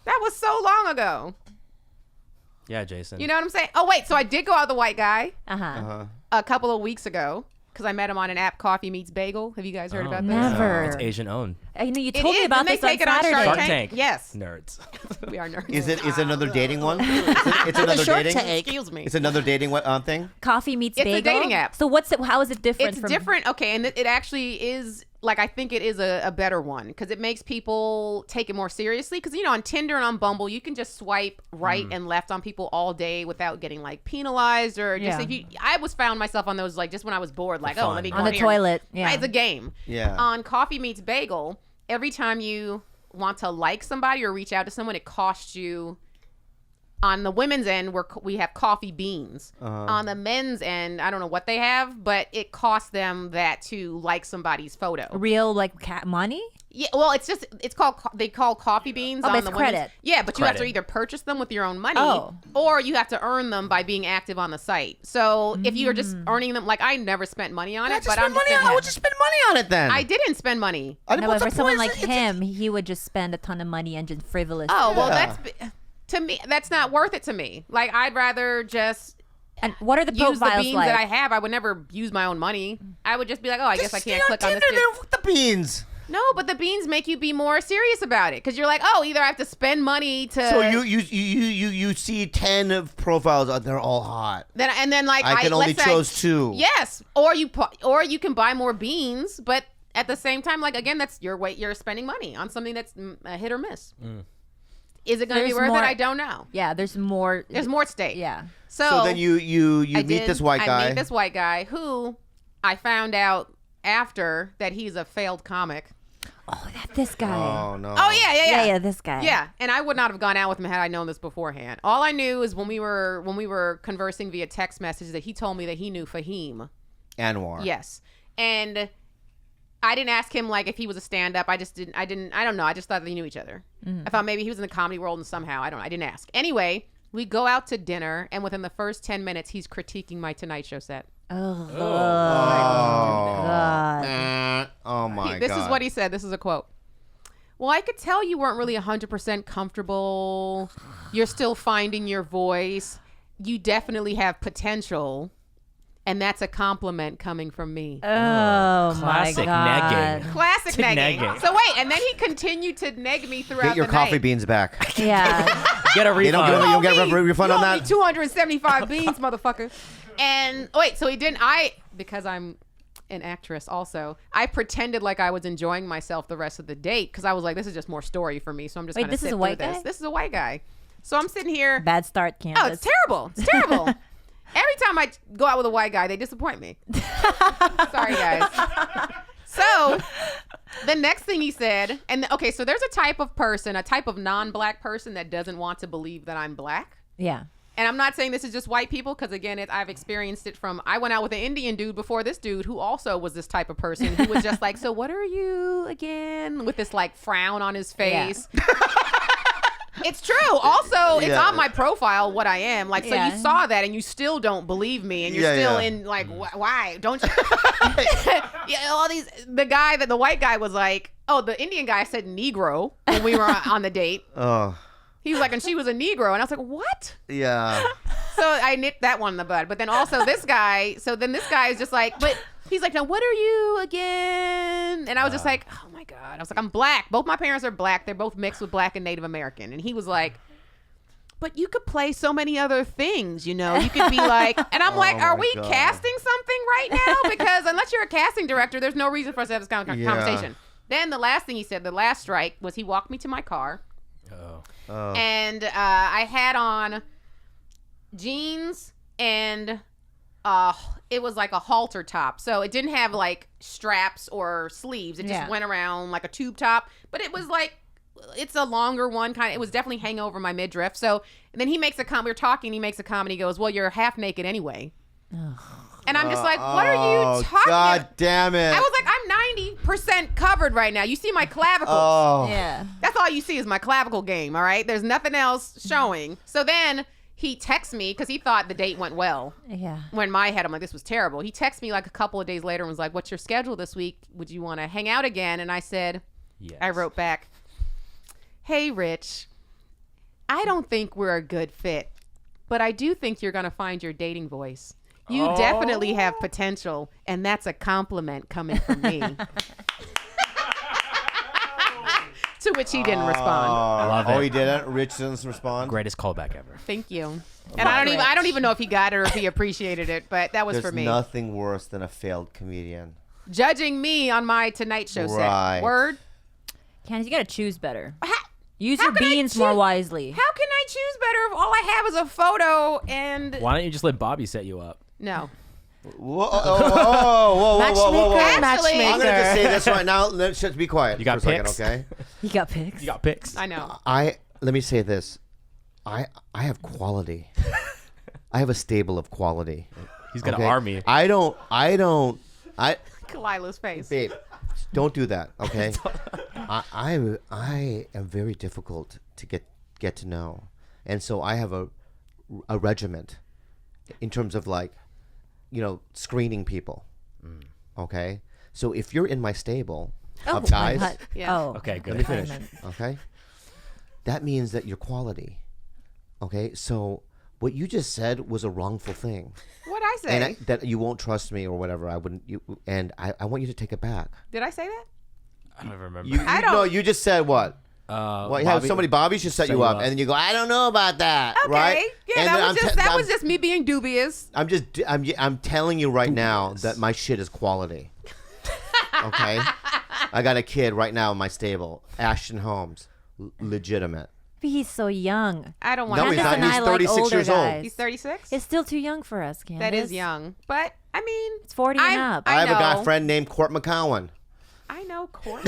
That was so long ago. Yeah, Jason. You know what I'm saying? Oh, wait. So I did go out with the white guy Uh-huh. a couple of weeks ago because I met him on an app, Coffee Meets Bagel. Have you guys heard about this? Never. It's Asian owned. You know, you It told me is. about Didn't this they on take it on Saturday. Shark Shark Tank? Tank. Yes. Nerds. We are nerds. Is it another dating one? It's another Shark dating. Tank. Excuse me. It's another dating thing. Coffee meets It's a bagel. dating app. So how is it different It's from different. Okay. And it actually is, like, I think it is a better one because it makes people take it more seriously. Because, you know, on Tinder and on Bumble, you can just swipe right and left on people all day without getting, like, penalized or just Yeah. I found myself on those, like, just when I was bored, like, fun. let me go on the here. toilet? Yeah. It's a game. Yeah. On Coffee Meets Bagel, every time you want to like somebody or reach out to someone, it costs you. On the women's end, we have coffee beans. On the men's end, I don't know what they have, but it costs them that to like somebody's photo. Real like cat money? Yeah, well, they call coffee beans Oh, on but the it's women's. credit. Yeah, but you have to Credit. either purchase them with your own money, Oh. or you have to earn them by being active on the site. So if you're just earning them, like I never spent money on it, but I'm just I would just spend money on it then. I didn't spend money. No, but for someone like him, he would just spend a ton of money and just frivolous. Oh, well, Yeah. to me, that's not worth it to me. Like, I'd rather just And what are the use the profiles beans like? that I have. I would never use my own money. I would just be like, oh, I guess I can't click on this. Fuck the beans. No, but the beans make you be more serious about it because you're like, oh, either I have to spend money to. So you see 10 of profiles. They're all hot. then like I can only let's say chose 2. Yes, or you can buy more beans, but at the same time, like again, that's your way. You're spending money on something that's a hit or miss. Is it going to be There's worth more- it? I don't know. Yeah, there's more. There's more at stake. Yeah. So then you I meet this white guy. I meet this white guy who I found out after that he's a failed comic. Oh, this guy. Oh no. Oh yeah. Yeah, this guy. Yeah, and I would not have gone out with him had I known this beforehand. All I knew is when we were conversing via text messages that he told me that he knew Fahim. Anwar. Yes, and I didn't ask him like if he was a stand-up. I don't know. I just thought they knew each other. I thought maybe he was in the comedy world and somehow I didn't ask. Anyway, we go out to dinner and within the first 10 minutes he's critiquing my Tonight Show set. Oh, Oh. God. Oh my god. This is what he said. This is a quote. Well, I could tell you weren't really 100% comfortable. You're still finding your voice. You definitely have potential. And that's a compliment coming from me. Oh, my Classic God. negging. Classic negging. Negging. So wait, and then he continued to neg me throughout Get your the coffee night. beans back. Yeah. Get a You refund. don't get a refund you on owe me that? 275 beans, motherfucker. And wait, so he didn't. Because I'm an actress also, I pretended like I was enjoying myself the rest of the date because I was like, this is just more story for me. So I'm just Wait, gonna this is sit a white through guy? This is a white guy. So I'm sitting here. Bad start, Candice. Oh, it's terrible. It's terrible. Every time I go out with a white guy, they disappoint me. Sorry, guys. So the next thing he said, okay, so there's a type of person, a type of non-black person that doesn't want to believe that I'm black. Yeah. And I'm not saying this is just white people, because again, I've experienced it from, I went out with an Indian dude before this dude who also was this type of person who was just like, so what are you again? With this like frown on his face. Yeah. It's true. Also, it's on my profile what I am. Like, so you saw that and you still don't believe me, and you're still in like, why don't you? The white guy was like, oh, the Indian guy said Negro when we were on the date. Oh. He was like, and she was a Negro. And I was like, what? Yeah. So I nipped that one in the bud. But then also this guy, so then this guy is just like, but he's like, now what are you again? And I was just like, oh my God. I was like, I'm black. Both my parents are black. They're both mixed with black and Native American. And he was like, but you could play so many other things, you know? You could be like, and I'm like, are we casting something right now? Because unless you're a casting director, there's no reason for us to have this kind of conversation. Then the last thing he said, the last strike, was he walked me to my car. Oh. And I had on jeans and it was like a halter top. So it didn't have like straps or sleeves. It just went around like a tube top. But it was like, it's a longer one kind of. It was definitely hang over my midriff. So and then he makes a comment. We were talking. He makes a comment. He goes, well, you're half naked anyway. And I'm just like, what are you talking God about? damn it. I was like, I'm 90% covered right now. You see my clavicles. Oh. Yeah. That's all you see is my clavicle game, all right? There's nothing else showing. So then he texts me because he thought the date went well. Yeah. When in my head, I'm like, this was terrible. He texts me like a couple of days later and was like, what's your schedule this week? Would you want to hang out again? And I said, yes. I wrote back, hey, Rich, I don't think we're a good fit, but I do think you're going to find your dating voice. You definitely have potential, and that's a compliment coming from me. To which he didn't respond. I love it. Oh, he didn't? Rich didn't respond? Greatest callback ever. Thank you. And I don't even know if he got it or if he appreciated it, but that was for me. There's nothing worse than a failed comedian. Judging me on my Tonight Show set. Word? Candice, you got to choose better. Use your beans more wisely. How can I choose better if all I have is a photo and... Why don't you just let Bobby set you up? No. Whoa. Actually, I'm going to just say this right now. Let's just be quiet. You got for pics? a second, okay? You got pics? You got pics? I know. Let me say this. I have quality. I have a stable of quality. He's got an army. I don't. Khalyla's face. Babe, don't do that, okay? I am very difficult to get to know. And so I have a regiment in terms of like, you know, screening people. Okay? So if you're in my stable of guys, okay, good. let me finish. Okay? That means that you're quality. Okay? So what you just said was a wrongful thing. What'd I say? And that you won't trust me or whatever. I wouldn't. I want you to take it back. Did I say that? I don't remember. No, you just said what? Bobby should set you up, and then you go, I don't know about that, okay. right? Yeah, that was just me being dubious. I'm telling you right now that my shit is quality. Okay, I got a kid right now in my stable, Ashton Holmes, legitimate. But he's so young. I don't want. No, he's not. He's 36 years old. He's 36. It's still too young for us, Candice. That is young, but I mean, it's 40 and up. I have a guy friend named Court McCowan. I know Court.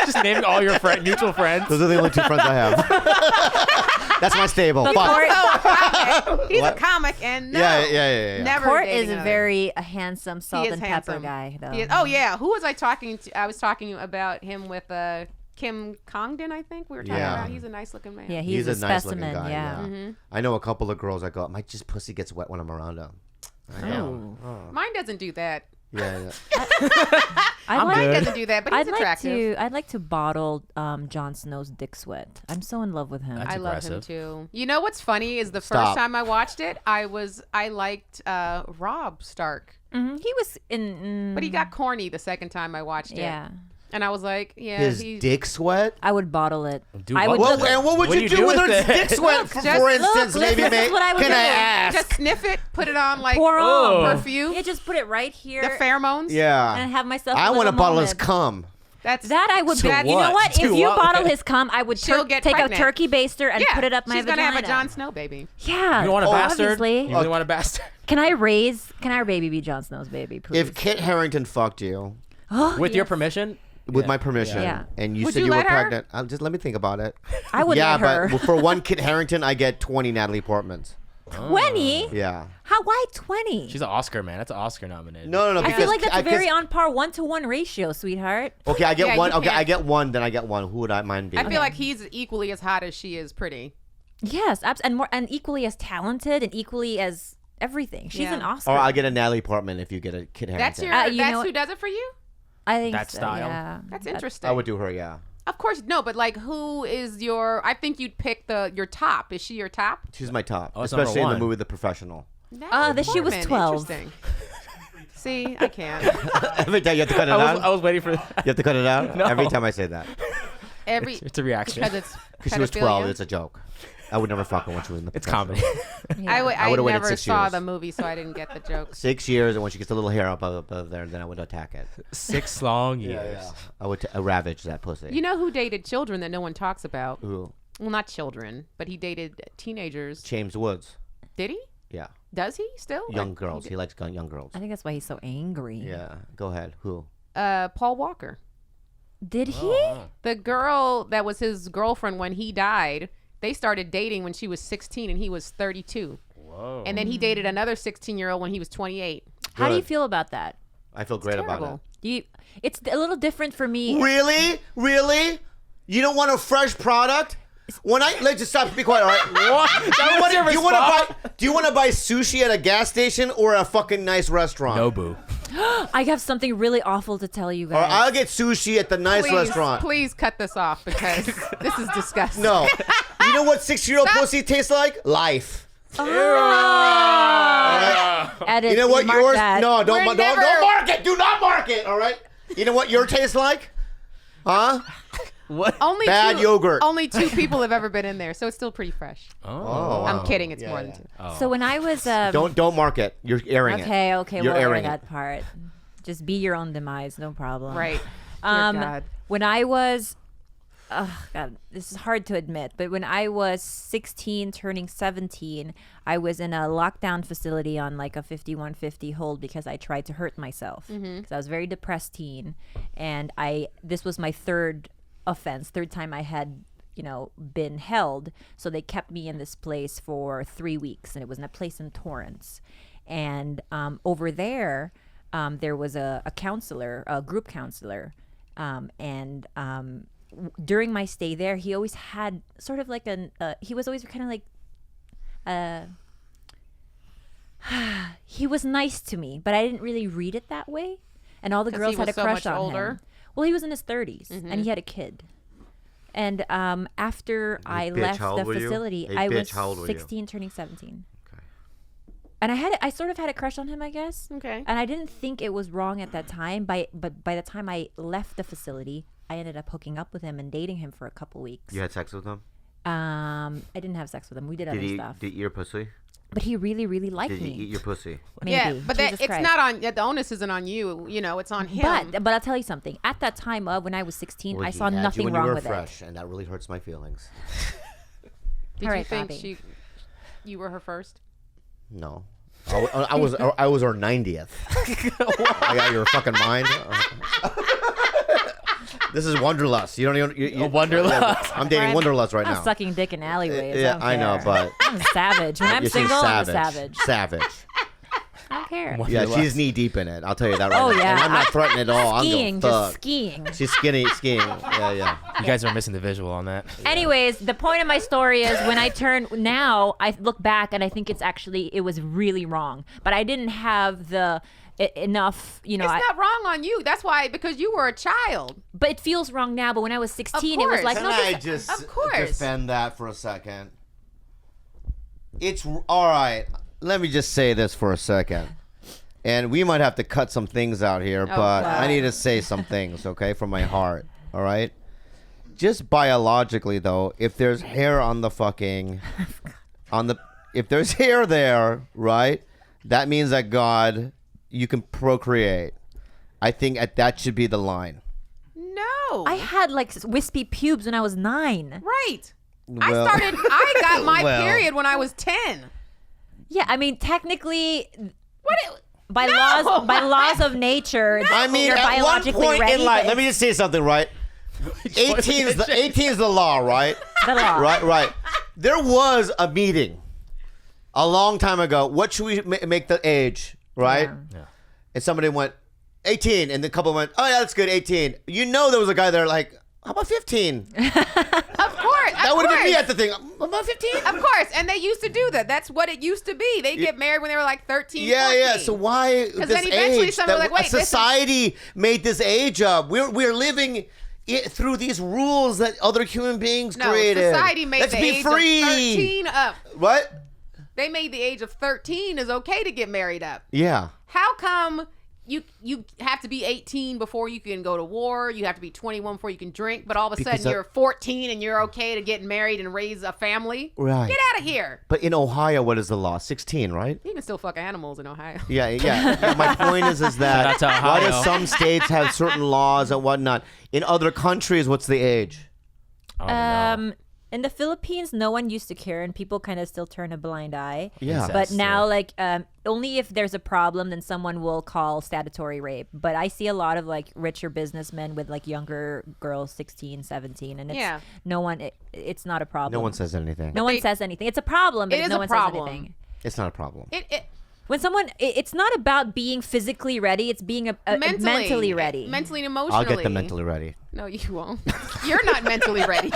Just naming all your mutual friends. Those are the only two friends I have. That's my stable. He's a comic, and yeah. Never. Court is a handsome salt and pepper guy, though. Oh yeah, who was I talking to? I was talking about him with Kim Congdon, I think we were talking about. He's a nice looking man. Yeah, he's a nice specimen. Looking guy, yeah. Mm-hmm. I know a couple of girls. I go, my just pussy gets wet when I'm around them. I know. Mine doesn't do that. Yeah. Mine doesn't do that, but he's attractive. I'd like to bottle Jon Snow's dick sweat. I'm so in love with him. That's I love aggressive. him too. You know what's funny is the first time I watched it, I liked Rob Stark. Mm-hmm. He was in, but he got corny the second time I watched it. Yeah. And I was like, yeah, his dick sweat. I would bottle it. And what would you do with her dick sweat? For instance, maybe can I ask? Just sniff it, put it on like pour on perfume. Yeah, just put it right here. The pheromones. Yeah. And have myself. I want to bottle his cum. That I would. To You know what? what? To If you what? bottle his cum, I would She'll get take pregnant. a turkey baster and put it up my she's vagina. gonna have a Jon Snow baby. Yeah. You want a bastard? Obviously. You really want a bastard? Can our baby be Jon Snow's baby, please? If Kit Harington fucked you With your permission? with my permission, Yeah. and you Would said you you were let her? pregnant, just let me think about it. I would Yeah, let her. but for one Kit Harington, I get 20 Natalie Portmans. 20? Yeah. How? Why 20? She's an Oscar, man. That's an Oscar nominated. No. I feel like that's a because- very on par 1-to-1 ratio, sweetheart. Okay, I get Yeah, one. you Okay, I can't- get one. Then I get one. Who would I mind being? I feel like he's equally as hot as she is pretty. Yes, and equally as talented and equally as everything. She's an Oscar. Or I'll get a Natalie Portman if you get a Kit Harington. That's your. You know that's what? who does it for you. I think That so, style. Yeah. That's interesting. I would do her. Yeah. Of course, no, but like, who is your? I think you'd pick your top. Is she your top? She's my top, Oh, it's number especially in the one. movie The Professional. That she was Portman, 12. Interesting. See, I can't. Every time you have to cut it out. I was waiting for that. You have to cut it out. No. Every time I say that, It's a reaction. because it's because she was pedophilia? 12. It's a joke. I would never fuck her when she was in the. It's Professional. comedy. I I would've waited never 6 saw years. the movie, so I didn't get the jokes. 6 years, and when she gets a little hair up above there, then I would attack it. 6 long years. I would ravage that pussy. You know who dated children that no one talks about? Ooh, Well, not children, but he dated teenagers. James Woods. Did he? Yeah, Does he still? young girls. He likes young girls. I think that's why he's so angry. Yeah, go ahead. Who? Paul Walker. Did he? Oh, The girl that was his girlfriend when he died, they started dating when she was 16 and he was 32. Whoa. And then he dated another 16-year-old when he was 28. How do you Good. feel about that? I feel great about it. Terrible. It's a little different for me. Really? You don't want a fresh product? When let's just stop. Be quiet. All right. What? Do you want to buy sushi at a gas station or a fucking nice restaurant? Nobu. I have something really awful to tell you Or guys. I'll get sushi at the nice restaurant. Please cut this off because this is disgusting. No. You know what 6-year-old pussy tastes like? Life. Edit, You know what mark yours? that. No, don't We're don't never- mark it. Do not mark it. All right. You know what your tastes like? Huh? What? Only Bad yogurt. Only 2 people have ever been in there, so it's still pretty fresh. Oh. I'm kidding. It's Yeah, more yeah. than 2. So when I was Don't mark it. You're airing it. okay, You're we'll air airing that part. Just be your own demise, no problem. Right. Dear God. When I was, God, this is hard to admit, but when I was 16, turning 17, I was in a lockdown facility on like a 5150 hold because I tried to hurt myself. Because I was a very depressed teen, and this was my third time I had been held. So they kept me in this place for 3 weeks, and it was in a place in Torrance. And over there, there was a counselor, a group counselor, during my stay there, he always had sort of like he was always kind of like, he was nice to me, but I didn't really read it that way. And all the 'Cause girls he had a was so crush much on older? him. Well, he was in his 30s, and he had a kid. And after I bitch, left how the old were you? facility, Hey, I bitch, how old was were you? 16, turning 17. Okay. And I sort of had a crush on him, I guess. Okay. And I didn't think it was wrong at that time. But by the time I left the facility, I ended up hooking up with him and dating him for a couple weeks. You had sex with him? I didn't have sex with him. We did other stuff. Did he eat your pussy? But he really, really liked Did he me. eat your pussy? Maybe. Yeah, but Jesus it's Christ. not on. The onus isn't on you. It's on him. But I'll tell you something. At that time when I was 16, Well, I he saw had you nothing when wrong you were with fresh, and that really hurts my feelings. Did All you right, think Bobby. you were her first? No. I was her 90th. I got your fucking mind. This is Wanderlust. You don't even. Wanderlust. I'm dating Wanderlust right I'm now. sucking dick in alleyways. Yeah, I know, care. but I'm savage. When I'm she's single, I'm a savage. Savage. I don't care. What? Yeah, Wanderlust. she's knee deep in it. I'll tell you that right Oh, now. yeah. And I'm not threatening at all. Skiing, I'm just fuck. skiing. She's skiing. Yeah. You guys are missing the visual on that. Anyways, the point of my story is when I look back and I think it was really wrong. But I didn't have enough, It's not wrong on you. That's why, because you were a child. but it feels wrong now. But when I was 16, it was course. like, Can no, I this, just Of course. defend that for a second? It's all right. Let me just say this for a second. And we might have to cut some things out here, but God. I need to say some things, okay, from my heart. All right? Just biologically, though, if there's hair on the fucking, if there's hair there, right, that means that God, you can procreate. I think that should be the line. No. No. I had like wispy pubes when I was 9. Right. Well- I got my Well. period when I was 10. Yeah, I mean, technically, What? by No. laws of nature, I mean, you're at one biologically point ready. in life, but let me just say something, right? 18 is the law, right? the law. Right. There was a meeting a long time ago. What should we make the age, right? Yeah. And somebody went 18, and the couple went, oh yeah, that's good, 18. You know, there was a guy there like, how about 15? Of course. That would have been me at the thing. About 15? Of course. And they used to do that. That's what it used to be. They get married when they were like 13, Yeah, 14. yeah. So why this then eventually age? somebody That was like, wait, this is- society made this age up. We're living through these rules that other human beings No, created. society made Let's the be age free. of 13 up. What? They made the age of 13 is okay to get married up. Yeah. How come you have to be 18 before you can go to war? You have to be 21 before you can drink, but all of a Because sudden you're 14 and you're okay to get married and raise a family? Right. Get out of here. But in Ohio, what is the law? 16, right? You can still fuck animals in Ohio. Yeah. My point is that Shout out to why do Ohio. some states have certain laws and whatnot? In other countries, what's the age? I don't know. In the Philippines, no one used to care, and people kind of still turn a blind eye. Yeah. But now, like, only if there's a problem, then someone will call statutory rape. But I see a lot of like richer businessmen with like younger girls, 16, 17, and it's Yeah. no one. It's not a problem. No one says anything. No one says anything. It's a problem, but It is no a one problem. says anything. It's not a problem. When someone, it's not about being physically ready. It's being mentally ready. Mentally and emotionally. I'll get them mentally ready. No, you won't. You're not mentally ready.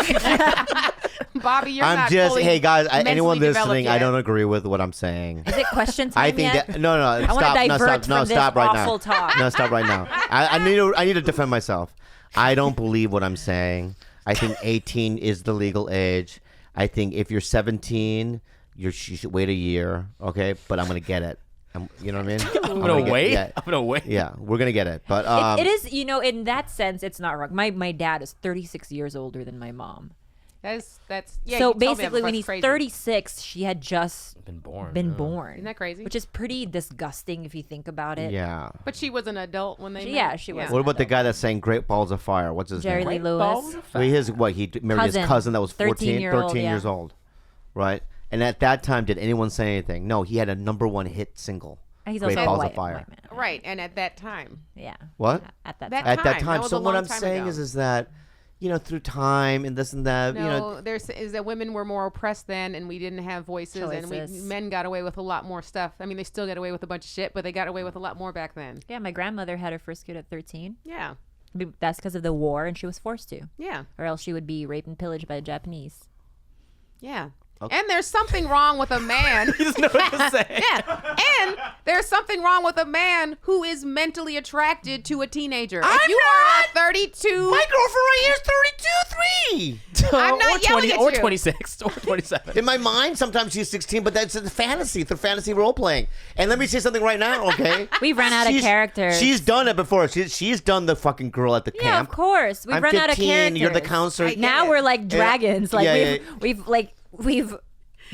Bobby, you're I'm not just, fully hey guys, anyone mentally developed listening, I yet. don't agree with what I'm saying. Is it question time I think yet? that no, I wanna stop, divert no, from this stop right awful now. talk. No, stop right now. I need to defend myself. I don't believe what I'm saying. I think 18 is the legal age. I think if you're 17, you should wait a year, okay? But I'm gonna get it. You know what I mean? I'm gonna wait. Yeah, I'm gonna wait. yeah, we're gonna get it. But It is, in that sense, it's not wrong. My dad is 36 years older than my mom. That's So yeah. you told me that basically, when before, he's it's crazy. 36, she had just Been born. been yeah. born. Isn't that crazy? Which is pretty disgusting if you think about it. yeah. But she was an adult when they met. Yeah, she was. What about the guy that's saying "Great Balls of Fire"? What's his Jerry name? Lee Lewis. Well, he married his cousin that was 14, 13-year-old, 13 yeah. years old, right? And at that time, did anyone say anything? No, he had a #1 hit single. He's Great also Balls a of Fire. white man. Right, and at that time. Yeah. What? At that That time. At that time. time. That was So a what long I'm time saying ago. is that, through time and this and that, No, is that women were more oppressed then, and we didn't have voices, and Choices. men got away with a lot more stuff. I mean, they still get away with a bunch of shit, but they got away with a lot more back then. Yeah, my grandmother had her first kid at 13. Yeah, That's because of the war, and she was forced to. yeah, Or else she would be raped and pillaged by the Japanese. yeah. Okay. And there's something wrong with a man. He doesn't know what to say. Yeah, and there's something wrong with a man who is mentally attracted to a teenager. If you are a 32, My girlfriend right here is 32, 3. I'm not or 20, yelling at or you. 26, or 27. In my mind, sometimes she's 16, but that's a fantasy, through fantasy role playing. And let me say something right now, okay? We've run out of characters. She's done it before. She's done the fucking girl at the Yeah, camp. of course. We've I'm run 15, out of characters. You're the counselor. Now we're like dragons. Like Yeah, we've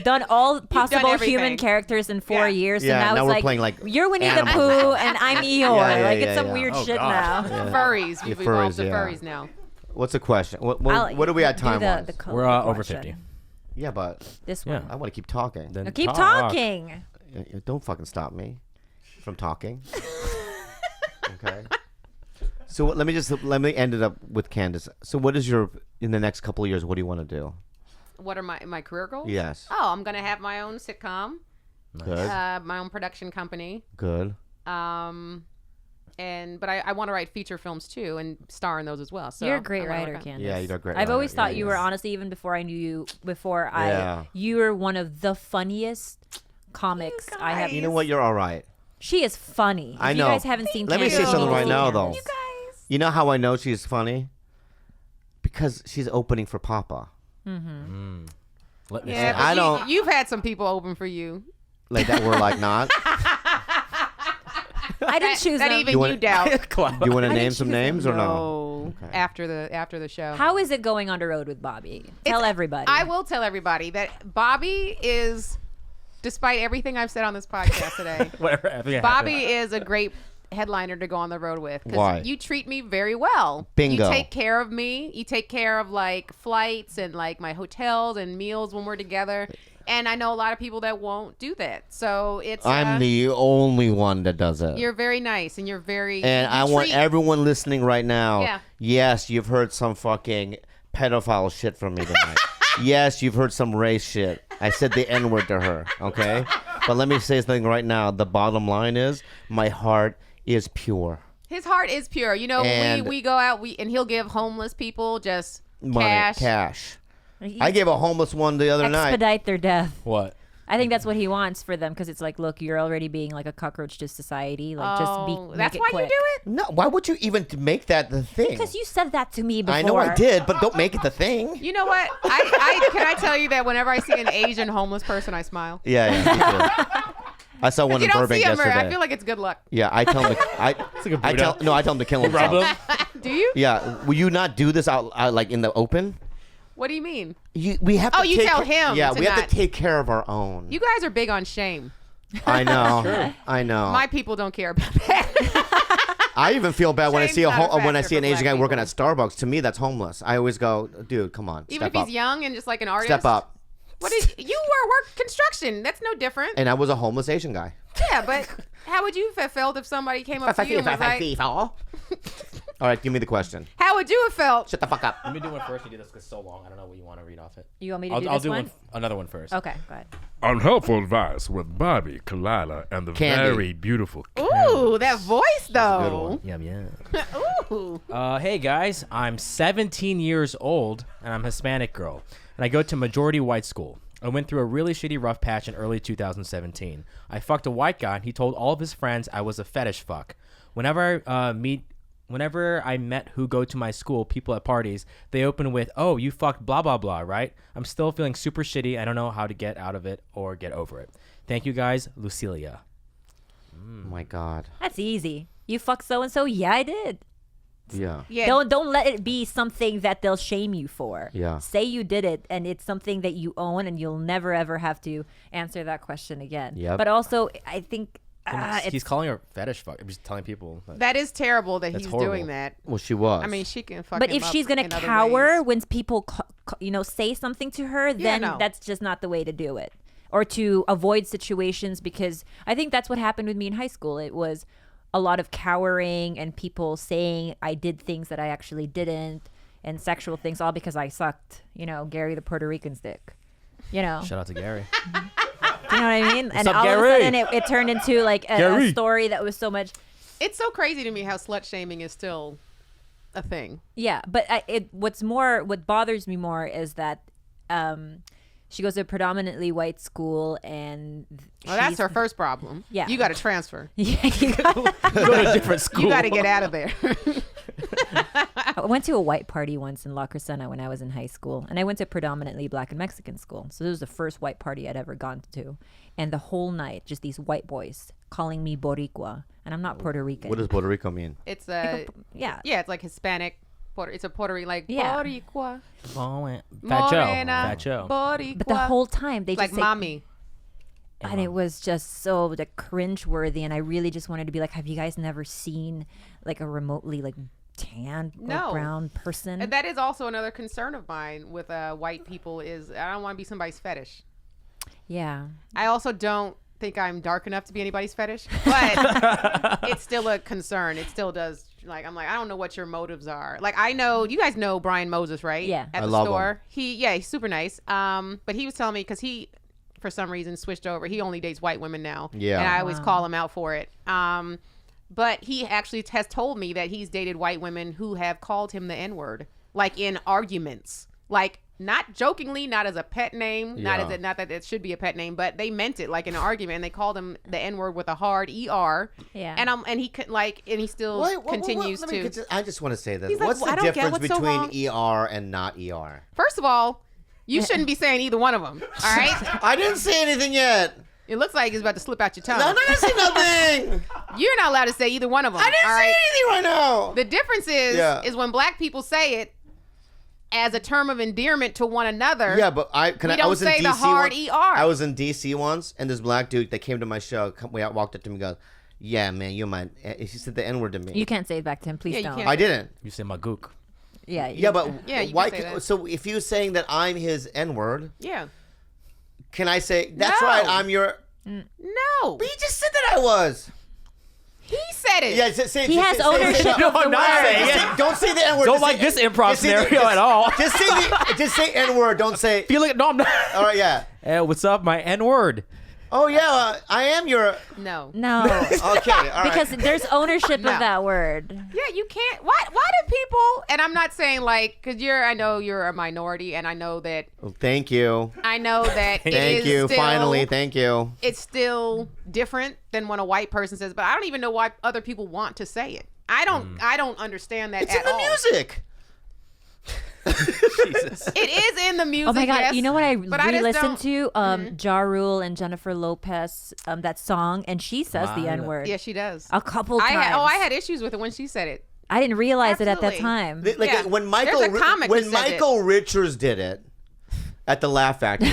done all possible everything. human characters in 4 Yeah. years. So Yeah, now now it's we're like, playing, like, you're Winnie the animals. Pooh and I'm Eeyore. Yeah, like yeah, it's some yeah. weird Oh, shit gosh. now. furries. We've evolved to yeah. furries now. What's the question? What I'll do we at do time the wise? COVID We're over question. 50. Yeah, but This Yeah. one. I want to keep talking. Then Now keep talk. talking. Don't fucking stop me from talking. Okay. So let me end it up with Candice. So what is in the next couple of years? What do you want to do? What are my career goals? Yes. Oh, I'm gonna have my own sitcom, Good. my own production company. Good. But I want to write feature films too and star in those as well. So You're a great I wanna writer, work on- Candice. Yeah, you're a great I've always writer. thought Yeah, you yeah. were, honestly, even before I knew you, Yeah. you were one of the funniest comics I have. You know what? You're all right. She is funny. If I you know. guys haven't seen Let me Candice, say you something need to right see now, Candice. though. You guys. You know how I know she's funny? Because she's opening for Papa. Let me Yeah, say. I but don't- You've had some people open for you. Like that we're like not. I didn't choose that them. even You you, wanna- doubt. Do you want to I name didn't some choose names or no? No. Okay. After the show. How is it going on the road with Bobby? Tell everybody. I will tell everybody that Bobby is, despite everything I've said on this podcast today, Whatever. Bobby is a great headliner to go on the road with. 'Cause Why? you treat me very well. Bingo. You take care of me. You take care of like flights and like my hotels and meals when we're together. And I know a lot of people that won't do that. So it's I'm the only one that does it. you're very nice and you're very And you I want treat- everyone listening right now. Yeah. Yes, you've heard some fucking pedophile shit from me tonight. Yes, you've heard some race shit. I said the N-word to her, okay? But let me say something right now. The bottom line is my heart is pure. His heart is pure. You know, And- we go out and he'll give homeless people just Money, cash. I gave a homeless one the other night. Expedite their death. What? I think that's what he wants for them because it's like, look, you're already being like a cockroach to society. Like, just be. That's make it why quick. you do it? No, why would you even make that the thing? Because you said that to me before. I know I did, but don't make it the thing. You know what? Can I tell you that whenever I see an Asian homeless person, I smile? Yeah, me too. I saw one You in don't Burbank see them, yesterday. I feel like it's good luck. Yeah, I tell him. I tell him to kill himself. Rub them? Do you? Yeah, will you not do this out like in the open? What do you mean? We have to. Oh, you take tell ca- him Yeah, to we have not- to take care of our own. You guys are big on shame. I know. I know. My people don't care about that. I even feel bad when I Shame's see not a when I factor see an for Asian guy black working people. at Starbucks. To me, that's homeless. I always go, dude, come on, Even step if up, he's young and just like an artist. step up. What is you were work construction? That's no different. And I was a homeless Asian guy. Yeah, but how would you have felt if somebody came up to you and was like, All right, give me the question. how would you have felt? Shut the fuck up. Let me do one first. You did this because it's so long. I don't know what you want to read off it. You want me to I'll do I'll this do one? another one first. Okay, go ahead. Unhelpful advice with Bobby, Khalyla, and the Candy. very beautiful. Ooh, that voice Good though. one. Yum, yum. Ooh. Hey guys, I'm 17 years old and I'm a Hispanic girl, and I go to majority white school. I went through a really shitty rough patch in early 2017. I fucked a white guy and he told all of his friends I was a fetish fuck. Whenever I met who go to my school, people at parties, they open with, "Oh, you fucked blah blah blah," right? I'm still feeling super shitty. I don't know how to get out of it or get over it. Thank you guys, Lucilia. Oh my God. That's easy. You fuck so and so. Yeah, I did. Yeah. Yeah. Don't let it be something that they'll shame you for. Yeah. Say you did it, and it's something that you own, and you'll never ever have to answer that question again. Yep. But also, I think He's calling her fetish fuck. I'm just telling people. That is terrible that That's he's horrible. doing that. Well, she was. I mean, she can fuck But him if up she's gonna in other cower ways. when people, say something to her, then no. that's just not the way to do it, or to avoid situations. Because I think that's what happened with me in high school. It was a lot of cowering and people saying I did things that I actually didn't, and sexual things, all because I sucked. Gary the Puerto Rican's dick. Shout out to Gary. You know what I mean? And up, all Gary? of a sudden, it turned into like a Gary? story that was so much. It's so crazy to me how slut shaming is still a thing. Yeah, but what bothers me more is that she goes to a predominantly white school, and Well, that's she's- her first problem. Yeah. You got to transfer. Yeah, you gotta- Go to a different school. You got to get out of there. I went to a white party once in La Crescenta when I was in high school, and I went to a predominantly black and Mexican school. So this was the first white party I'd ever gone to, and the whole night, just these white boys calling me Boricua, and I'm not Puerto Rican. What does Puerto Rico mean? It's yeah. yeah, it's like Hispanic. It's a Puerto Rican, like Yeah. Boricua. Fat Joe. Morena, Fat Joe. Boricua. But the whole time they like just say, mommy. and it was just so cringe-worthy, and I really just wanted to be like, have you guys never seen like a remotely like tan No. or brown person? And that is also another concern of mine with white people is I don't want to be somebody's fetish. Yeah. I also don't think I'm dark enough to be anybody's fetish, but it's still a concern. It still does. Like, I'm like, I don't know what your motives are. Like, I know you guys know Brian Moses, right? Yeah. At I the love store. He's super nice. But he was telling me because he, for some reason, switched over. He only dates white women now. Yeah. And I always call him out for it. But he actually has told me that he's dated white women who have called him the N-word, like in arguments, like not jokingly, not as a pet name, not that it should be a pet name, but they meant it like in an argument, and they called him the N-word with a hard ER. Yeah. And he could and he still continues to. I just want to say this. He's like, What's "Well, I the don't get difference what's so between ER and not ER? First of all, you shouldn't be saying either one of them. All right. I didn't say anything yet. It looks like it's about to slip out your tongue. No, I'm not gonna say nothing. You're not allowed to say either one of them. I didn't all say right? anything right now. The difference is when black people say it as a term of endearment to one another. Yeah, but I was in say DC the hard once. ER. I was in DC once, and this black dude that came to my show, walked up to me and goes, Yeah, man, you're my. He said the N word to me. You can't say it back to him. Please Yeah, you don't. can't. I didn't. You say Magook. Yeah. Yeah, but Yeah, you why? can say that. So if you're saying that I'm his N word, Yeah. can I say that's No. right? I'm your. No. But you just said that I was. He said it. Yeah, He has ownership No, of the I'm not word. saying Just it. say- don't say the N word. Don't like this improv just say the- scenario at all. Just say N word. Don't say. Feeling no, I'm not. All right, yeah. Hey, what's up, my N word? Oh yeah, I am your. No. No. Okay, all right. Because there's ownership No. of that word. Yeah, you can't. Why do people? And I'm not saying like, cause I know you're a minority, and I know that Oh, thank you. it Thank is you. still- Finally, thank you. It's still different than when a white person says, but I don't even know why other people want to say it. I don't understand that It's at in the all. music. Jesus. It is in the music. Oh my God! yes, You know what I but I just re-listened don't- to? Ja Rule and Jennifer Lopez, that song, and she says the Wow. N word Yeah, she does. a couple times. I had issues with it when she said it. I didn't realize it at that Absolutely. time. Like Yeah. when There's a comic who said Michael Richards did it at the Laugh Factory,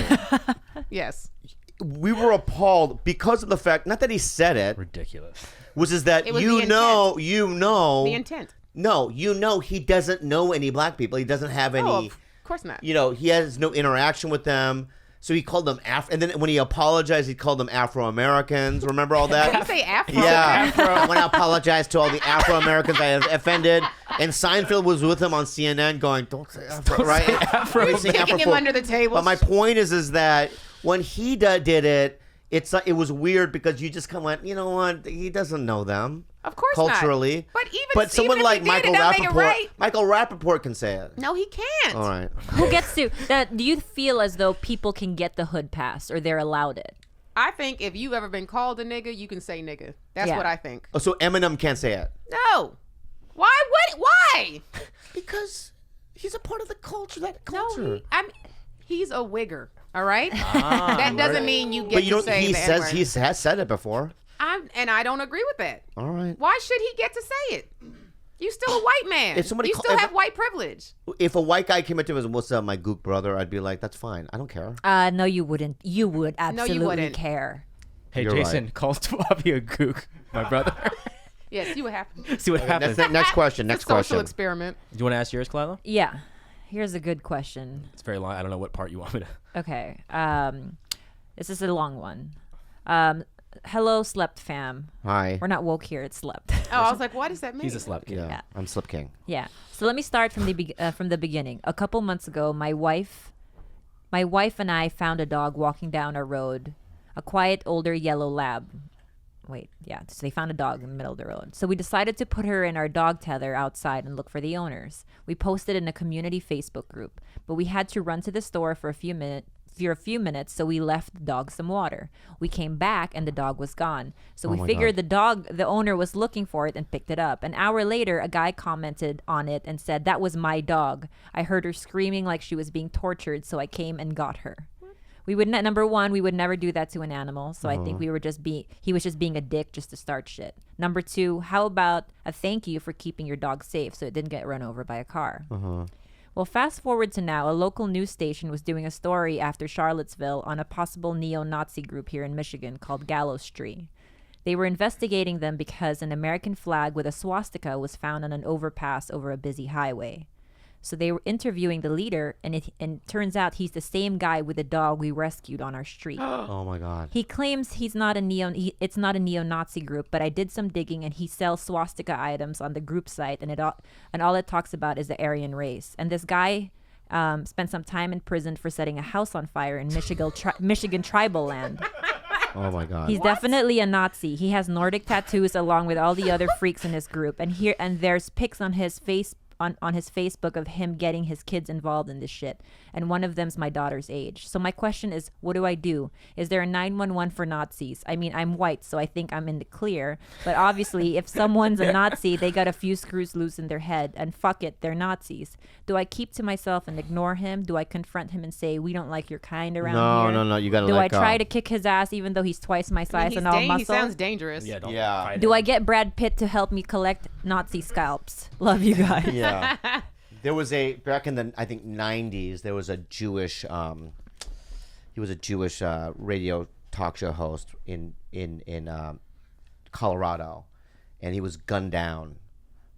Yes. we were appalled because of the fact, not that he said it, Ridiculous. which is that It was you the know The intent. no, you know he doesn't know any black people. He doesn't have any. Oh, of course not. You know, he has no interaction with them. So he called them and then when he apologized, he called them Afro-Americans. Remember all that? Did you say Afro? Yeah. I want to apologize to all the Afro-Americans I have offended. And Seinfeld was with him on CNN going, don't say Afro, right? He's saying Kicking him Afro. under the table. But my point is that when he did it, it was weird because you just kind of went, you know what? He doesn't know them. Of course not. Culturally. But someone even if like he did, Michael it don't make it Rappaport, right. Michael Rappaport can say it. No, he can't. All right. Who gets to that? Do you feel as though people can get the hood pass or they're allowed it? I think if you've ever been called a nigga, you can say nigga. That's Yeah. what I think. Oh, so Eminem can't say it. No. Why? Because he's a part of the culture. That No, culture. he's a wigger. All right. That doesn't mean you get But you to don't. say He the says N-word. he has said it before. And I don't agree with that. All right. Why should he get to say it? You still a white man. If somebody you call- still if- have white privilege. If a white guy came up to me and said, "What's up, my gook brother?" I'd be like, "That's fine. I don't care." No, you wouldn't. You would absolutely wouldn't. care. Hey, You're Jason, right. calls Bobby a gook, my brother. Yes, you would have to. See what happens. Next question. Next It's a social question. experiment. Do you want to ask yours, Khalyla? Yeah. Here's a good question. It's very long. I don't know what part you want me to. Okay. This is a long one. Hello, slept fam. Hi. We're not woke here. It's slept. Oh, I was like, what does that mean? He's a slut kid. Yeah, Yeah. I'm Slip King. Yeah. So let me start from the beginning. A couple months ago, my wife and I found a dog walking down a road, a quiet older yellow lab. Wait, yeah. So they found a dog in the middle of the road. So we decided to put her in our dog tether outside and look for the owners. We posted in a community Facebook group, but we had to run to the store for a few minutes, so we left the dog some water. We came back and the dog was gone. So we my figured the owner was looking for it and picked it up. An hour later, a guy commented on it and said, "That was my dog. I heard her screaming like she was being tortured, so I came and got her." We would number one, we would never do that to an animal. So I think he was just being a dick just to start shit. Number two, how about a thank you for keeping your dog safe so it didn't get run over by a car? Well, fast forward to now, a local news station was doing a story after Charlottesville on a possible neo-Nazi group here in Michigan called Gallows Tree. They were investigating them because an American flag with a swastika was found on an overpass over a busy highway. So they were interviewing the leader, and it turns out he's the same guy with the dog we rescued on our street. Oh my God. He claims it's not a neo-Nazi group, but I did some digging, and he sells swastika items on the group site, and all it talks about is the Aryan race. And this guy spent some time in prison for setting a house on fire in Michigan tribal land. Oh my God. He's definitely a Nazi. He has Nordic tattoos along with all the other freaks in his group, and there's pics on his face. On his Facebook of him getting his kids involved in this shit, and one of them's my daughter's age. So my question is, what do I do? Is there a 911 for Nazis? I mean, I'm white, so I think I'm in the clear, but obviously if someone's a Nazi, they got a few screws loose in their head, and fuck it, they're Nazis. Do I keep to myself and ignore him? Do I confront him and say, we don't like your kind around here? No, you gotta Do let I go. try to kick his ass even though he's twice my size and all muscle? He sounds dangerous. Yeah, don't Yeah. fight Do him. I get Brad Pitt to help me collect Nazi scalps? Love you guys. Yeah. There was back in the, I think, 90s, there was a Jewish, he was a Jewish radio talk show host in Colorado, and he was gunned down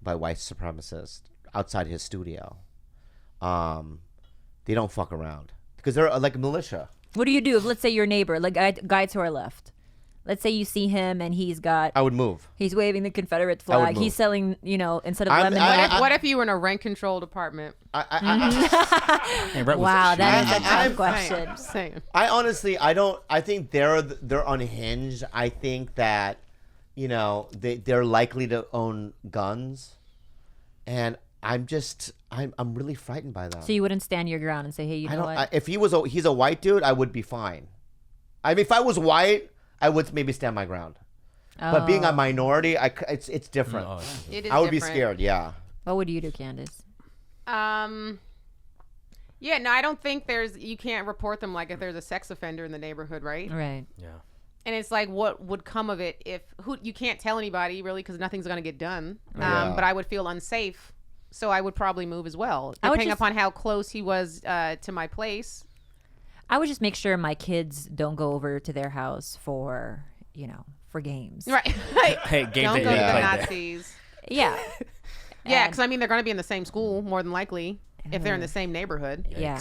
by white supremacists outside his studio. They don't fuck around because they're like a militia. What do you do if, let's say, your neighbor, like guy to our left, let's say you see him and I would move. he's waving the Confederate flag. He's selling, instead of lemonade. What if you were in a rent-controlled apartment? Wow, that is a tough question. I'm saying. I honestly, I think they're unhinged. I think that, they're likely to own guns, and I'm really frightened by them. So you wouldn't stand your ground and say, hey, you know what? If he's a white dude, I would be fine. I mean, if I was white, I would maybe stand my ground. But being a minority, it's different. It is I would be different. scared. Yeah. What would you do, Candice? Yeah, no, I don't think you can't report them like if there's a sex offender in the neighborhood, right? Right. Yeah. And it's like, what would come of it if you can't tell anybody really because nothing's going to get done. But I would feel unsafe. So I would probably move as well, depending upon how close he was to my place. I would just make sure my kids don't go over to their house for games. Right. Hey, games don't that go to you the play Nazis. Yeah. Yeah, because they're going to be in the same school more than likely if they're in the same neighborhood. Yeah.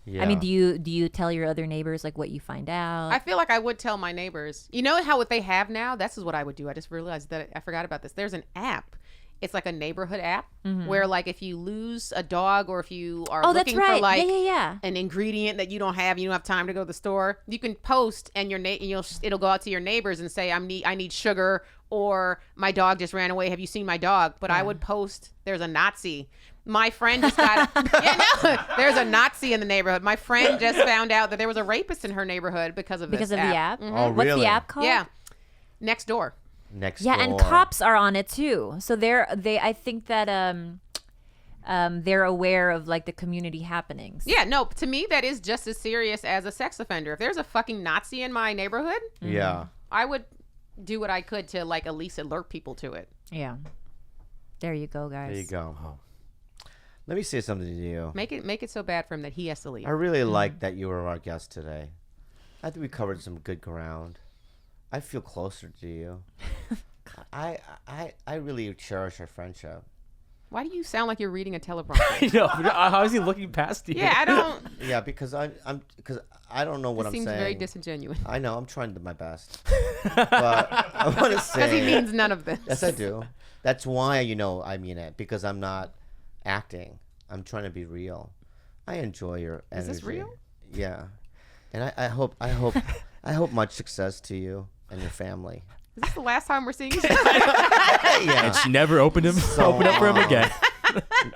Yeah. I mean, do you tell your other neighbors like what you find out? I feel like I would tell my neighbors. You know how what they have now? This is what I would do. I just realized that I forgot about this. There's an app. It's like a neighborhood app where like if you lose a dog or if you are looking for like an ingredient that you don't have time to go to the store, you can post and it'll go out to your neighbors and say I need sugar or my dog just ran away. Have you seen my dog? But I would post there's a Nazi. My friend just got there's a Nazi in the neighborhood. My friend just found out that there was a rapist in her neighborhood because of the app. Mm-hmm. Oh, What's really? the app called? Yeah, Next Door. Next door. And cops are on it too. So I think that they're aware of like the community happenings. Yeah, no, to me that is just as serious as a sex offender. If there's a fucking Nazi in my neighborhood, I would do what I could to like at least alert people to it. Yeah. There you go, guys. There you go. Oh. Let me say something to you. Make it so bad for him that he has to leave. I really like that you were our guest today. I think we covered some good ground. I feel closer to you. I really cherish our friendship. Why do you sound like you're reading a teleprompter? No, how is he looking past you? Yeah, I don't. Yeah, because I don't know what I'm saying. Seems very disingenuous. I know. I'm trying my best, but I want to say because he means none of this. Yes, I do. That's why I mean it, because I'm not acting. I'm trying to be real. I enjoy your energy. Is this real? Yeah, and I hope much success to you and your family. Is this the last time we're seeing each other? Yeah. And she never opened up for him again.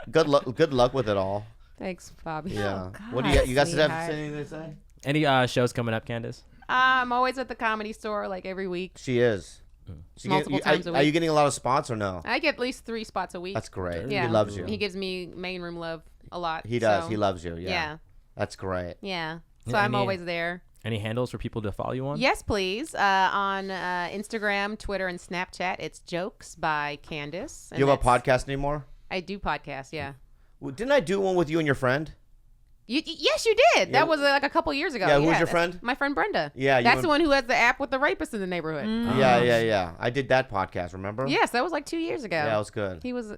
Good luck with it all. Thanks, Bobby. Yeah. Oh, God, What do you guys have sweetheart. anything to say? Any shows coming up, Candice? I'm always at the Comedy Store like every week. She is. Multiple times a week. Are you getting a lot of spots or no? I get at least 3 spots a week. That's great. Yeah. He loves you. He gives me main room love a lot. He does. So, He loves you. Yeah. Yeah. That's great. Yeah. So I'm always there. Any handles for people to follow you on? Yes, please. On Instagram, Twitter, and Snapchat, it's Jokes by Candice. Do you have a podcast anymore? I do podcasts, yeah. Well, didn't I do one with you and your friend? Yes, you did. Yeah. That was like a couple years ago. Yeah, who was your friend? My friend Brenda. Yeah, that's the one who has the app with the rapist in the neighborhood. Yeah. I did that podcast, remember? Yes, that was like 2 years ago. Yeah, that was good. He was.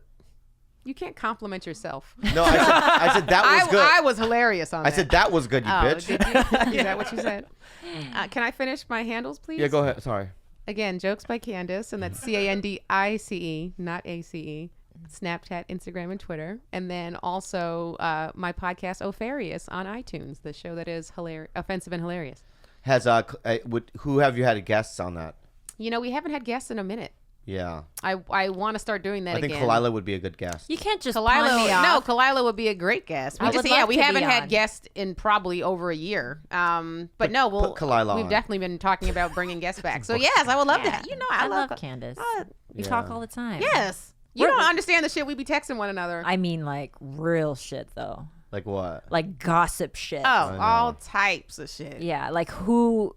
You can't compliment yourself. No, I said that was good. I was hilarious on that. I said that was good, you bitch. Did you? Is that what you said? Can I finish my handles, please? Yeah, go ahead. Sorry. Again, Jokes by Candice, and that's Candice, not ACE. Snapchat, Instagram, and Twitter. And then also my podcast, Opharious, on iTunes, the show that is offensive and hilarious. Who have you had guests on that? We haven't had guests in a minute. Yeah. I want to start doing that again. I think Khalyla would be a good guest. You can't just pawn me off. No, Khalyla would be a great guest. We haven't had guests in probably over a year. But no, put Khalyla we've on. definitely been talking about bringing guests back. So yes, I would love that. I love Candice. We Yeah. talk all the time. Yes. You don't understand the shit we be texting one another. I mean, like real shit though. Like what? Like gossip shit. Oh, all types of shit. Yeah, like who's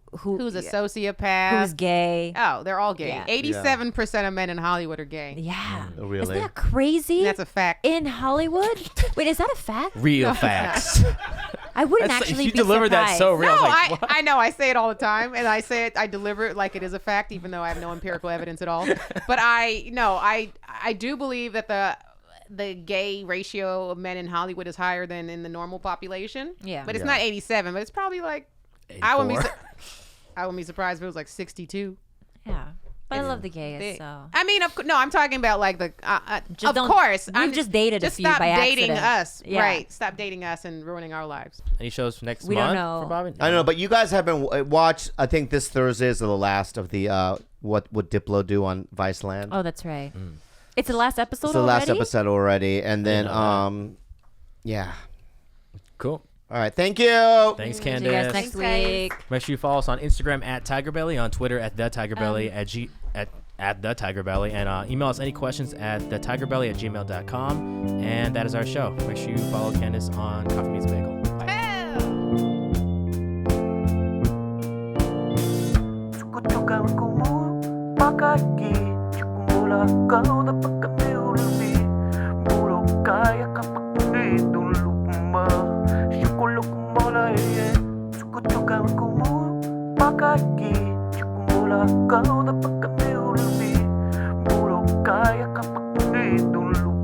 a sociopath? Who's gay? Oh, they're all gay. Yeah. 87% of men in Hollywood are gay. Yeah. Really? Isn't that crazy? That's a fact. In Hollywood? Wait, is that a fact? Real facts. I wouldn't That's- actually you be delivered that so surprised. real. I No, was like, what? I know. I say it all the time, and I say it. I deliver it like it is a fact, even though I have no empirical evidence at all. But I do believe that the gay ratio of men in Hollywood is higher than in the normal population. Yeah. But it's not 87, but it's probably like I wouldn't be surprised if it was like 62. Yeah. But I love the gays, so. I mean, I'm talking about like the. Just of course, we've just dated a just few stop by dating accident. us, Yeah. right? Stop dating us and ruining our lives. Any shows for next We month don't know. for Bobby? I don't know, but you guys haven't watched. I think this Thursday is the last of the what would Diplo do on Viceland. Oh, that's right. It's the last episode It's the already? last episode already, and then know yeah. Cool. All right, thank you. Thanks, See you guys Candice. next Thanks, week. Make sure you follow us on Instagram at TigerBelly, on Twitter at TheTigerBelly, at TheTigerBelly, and email us any questions at TheTigerBelly@gmail.com. And that is our show. Make sure you follow Candice on Coffee Meets Bagel. Kutukan kumu pakaki Cukumula kau dapat kami ulabi Bulu kaya kapak di tuluk ma Syukuluk mola ye Kutukan kumu pakaki Cukumula kau dapat kami ulabi Bulu kaya kapak di tuluk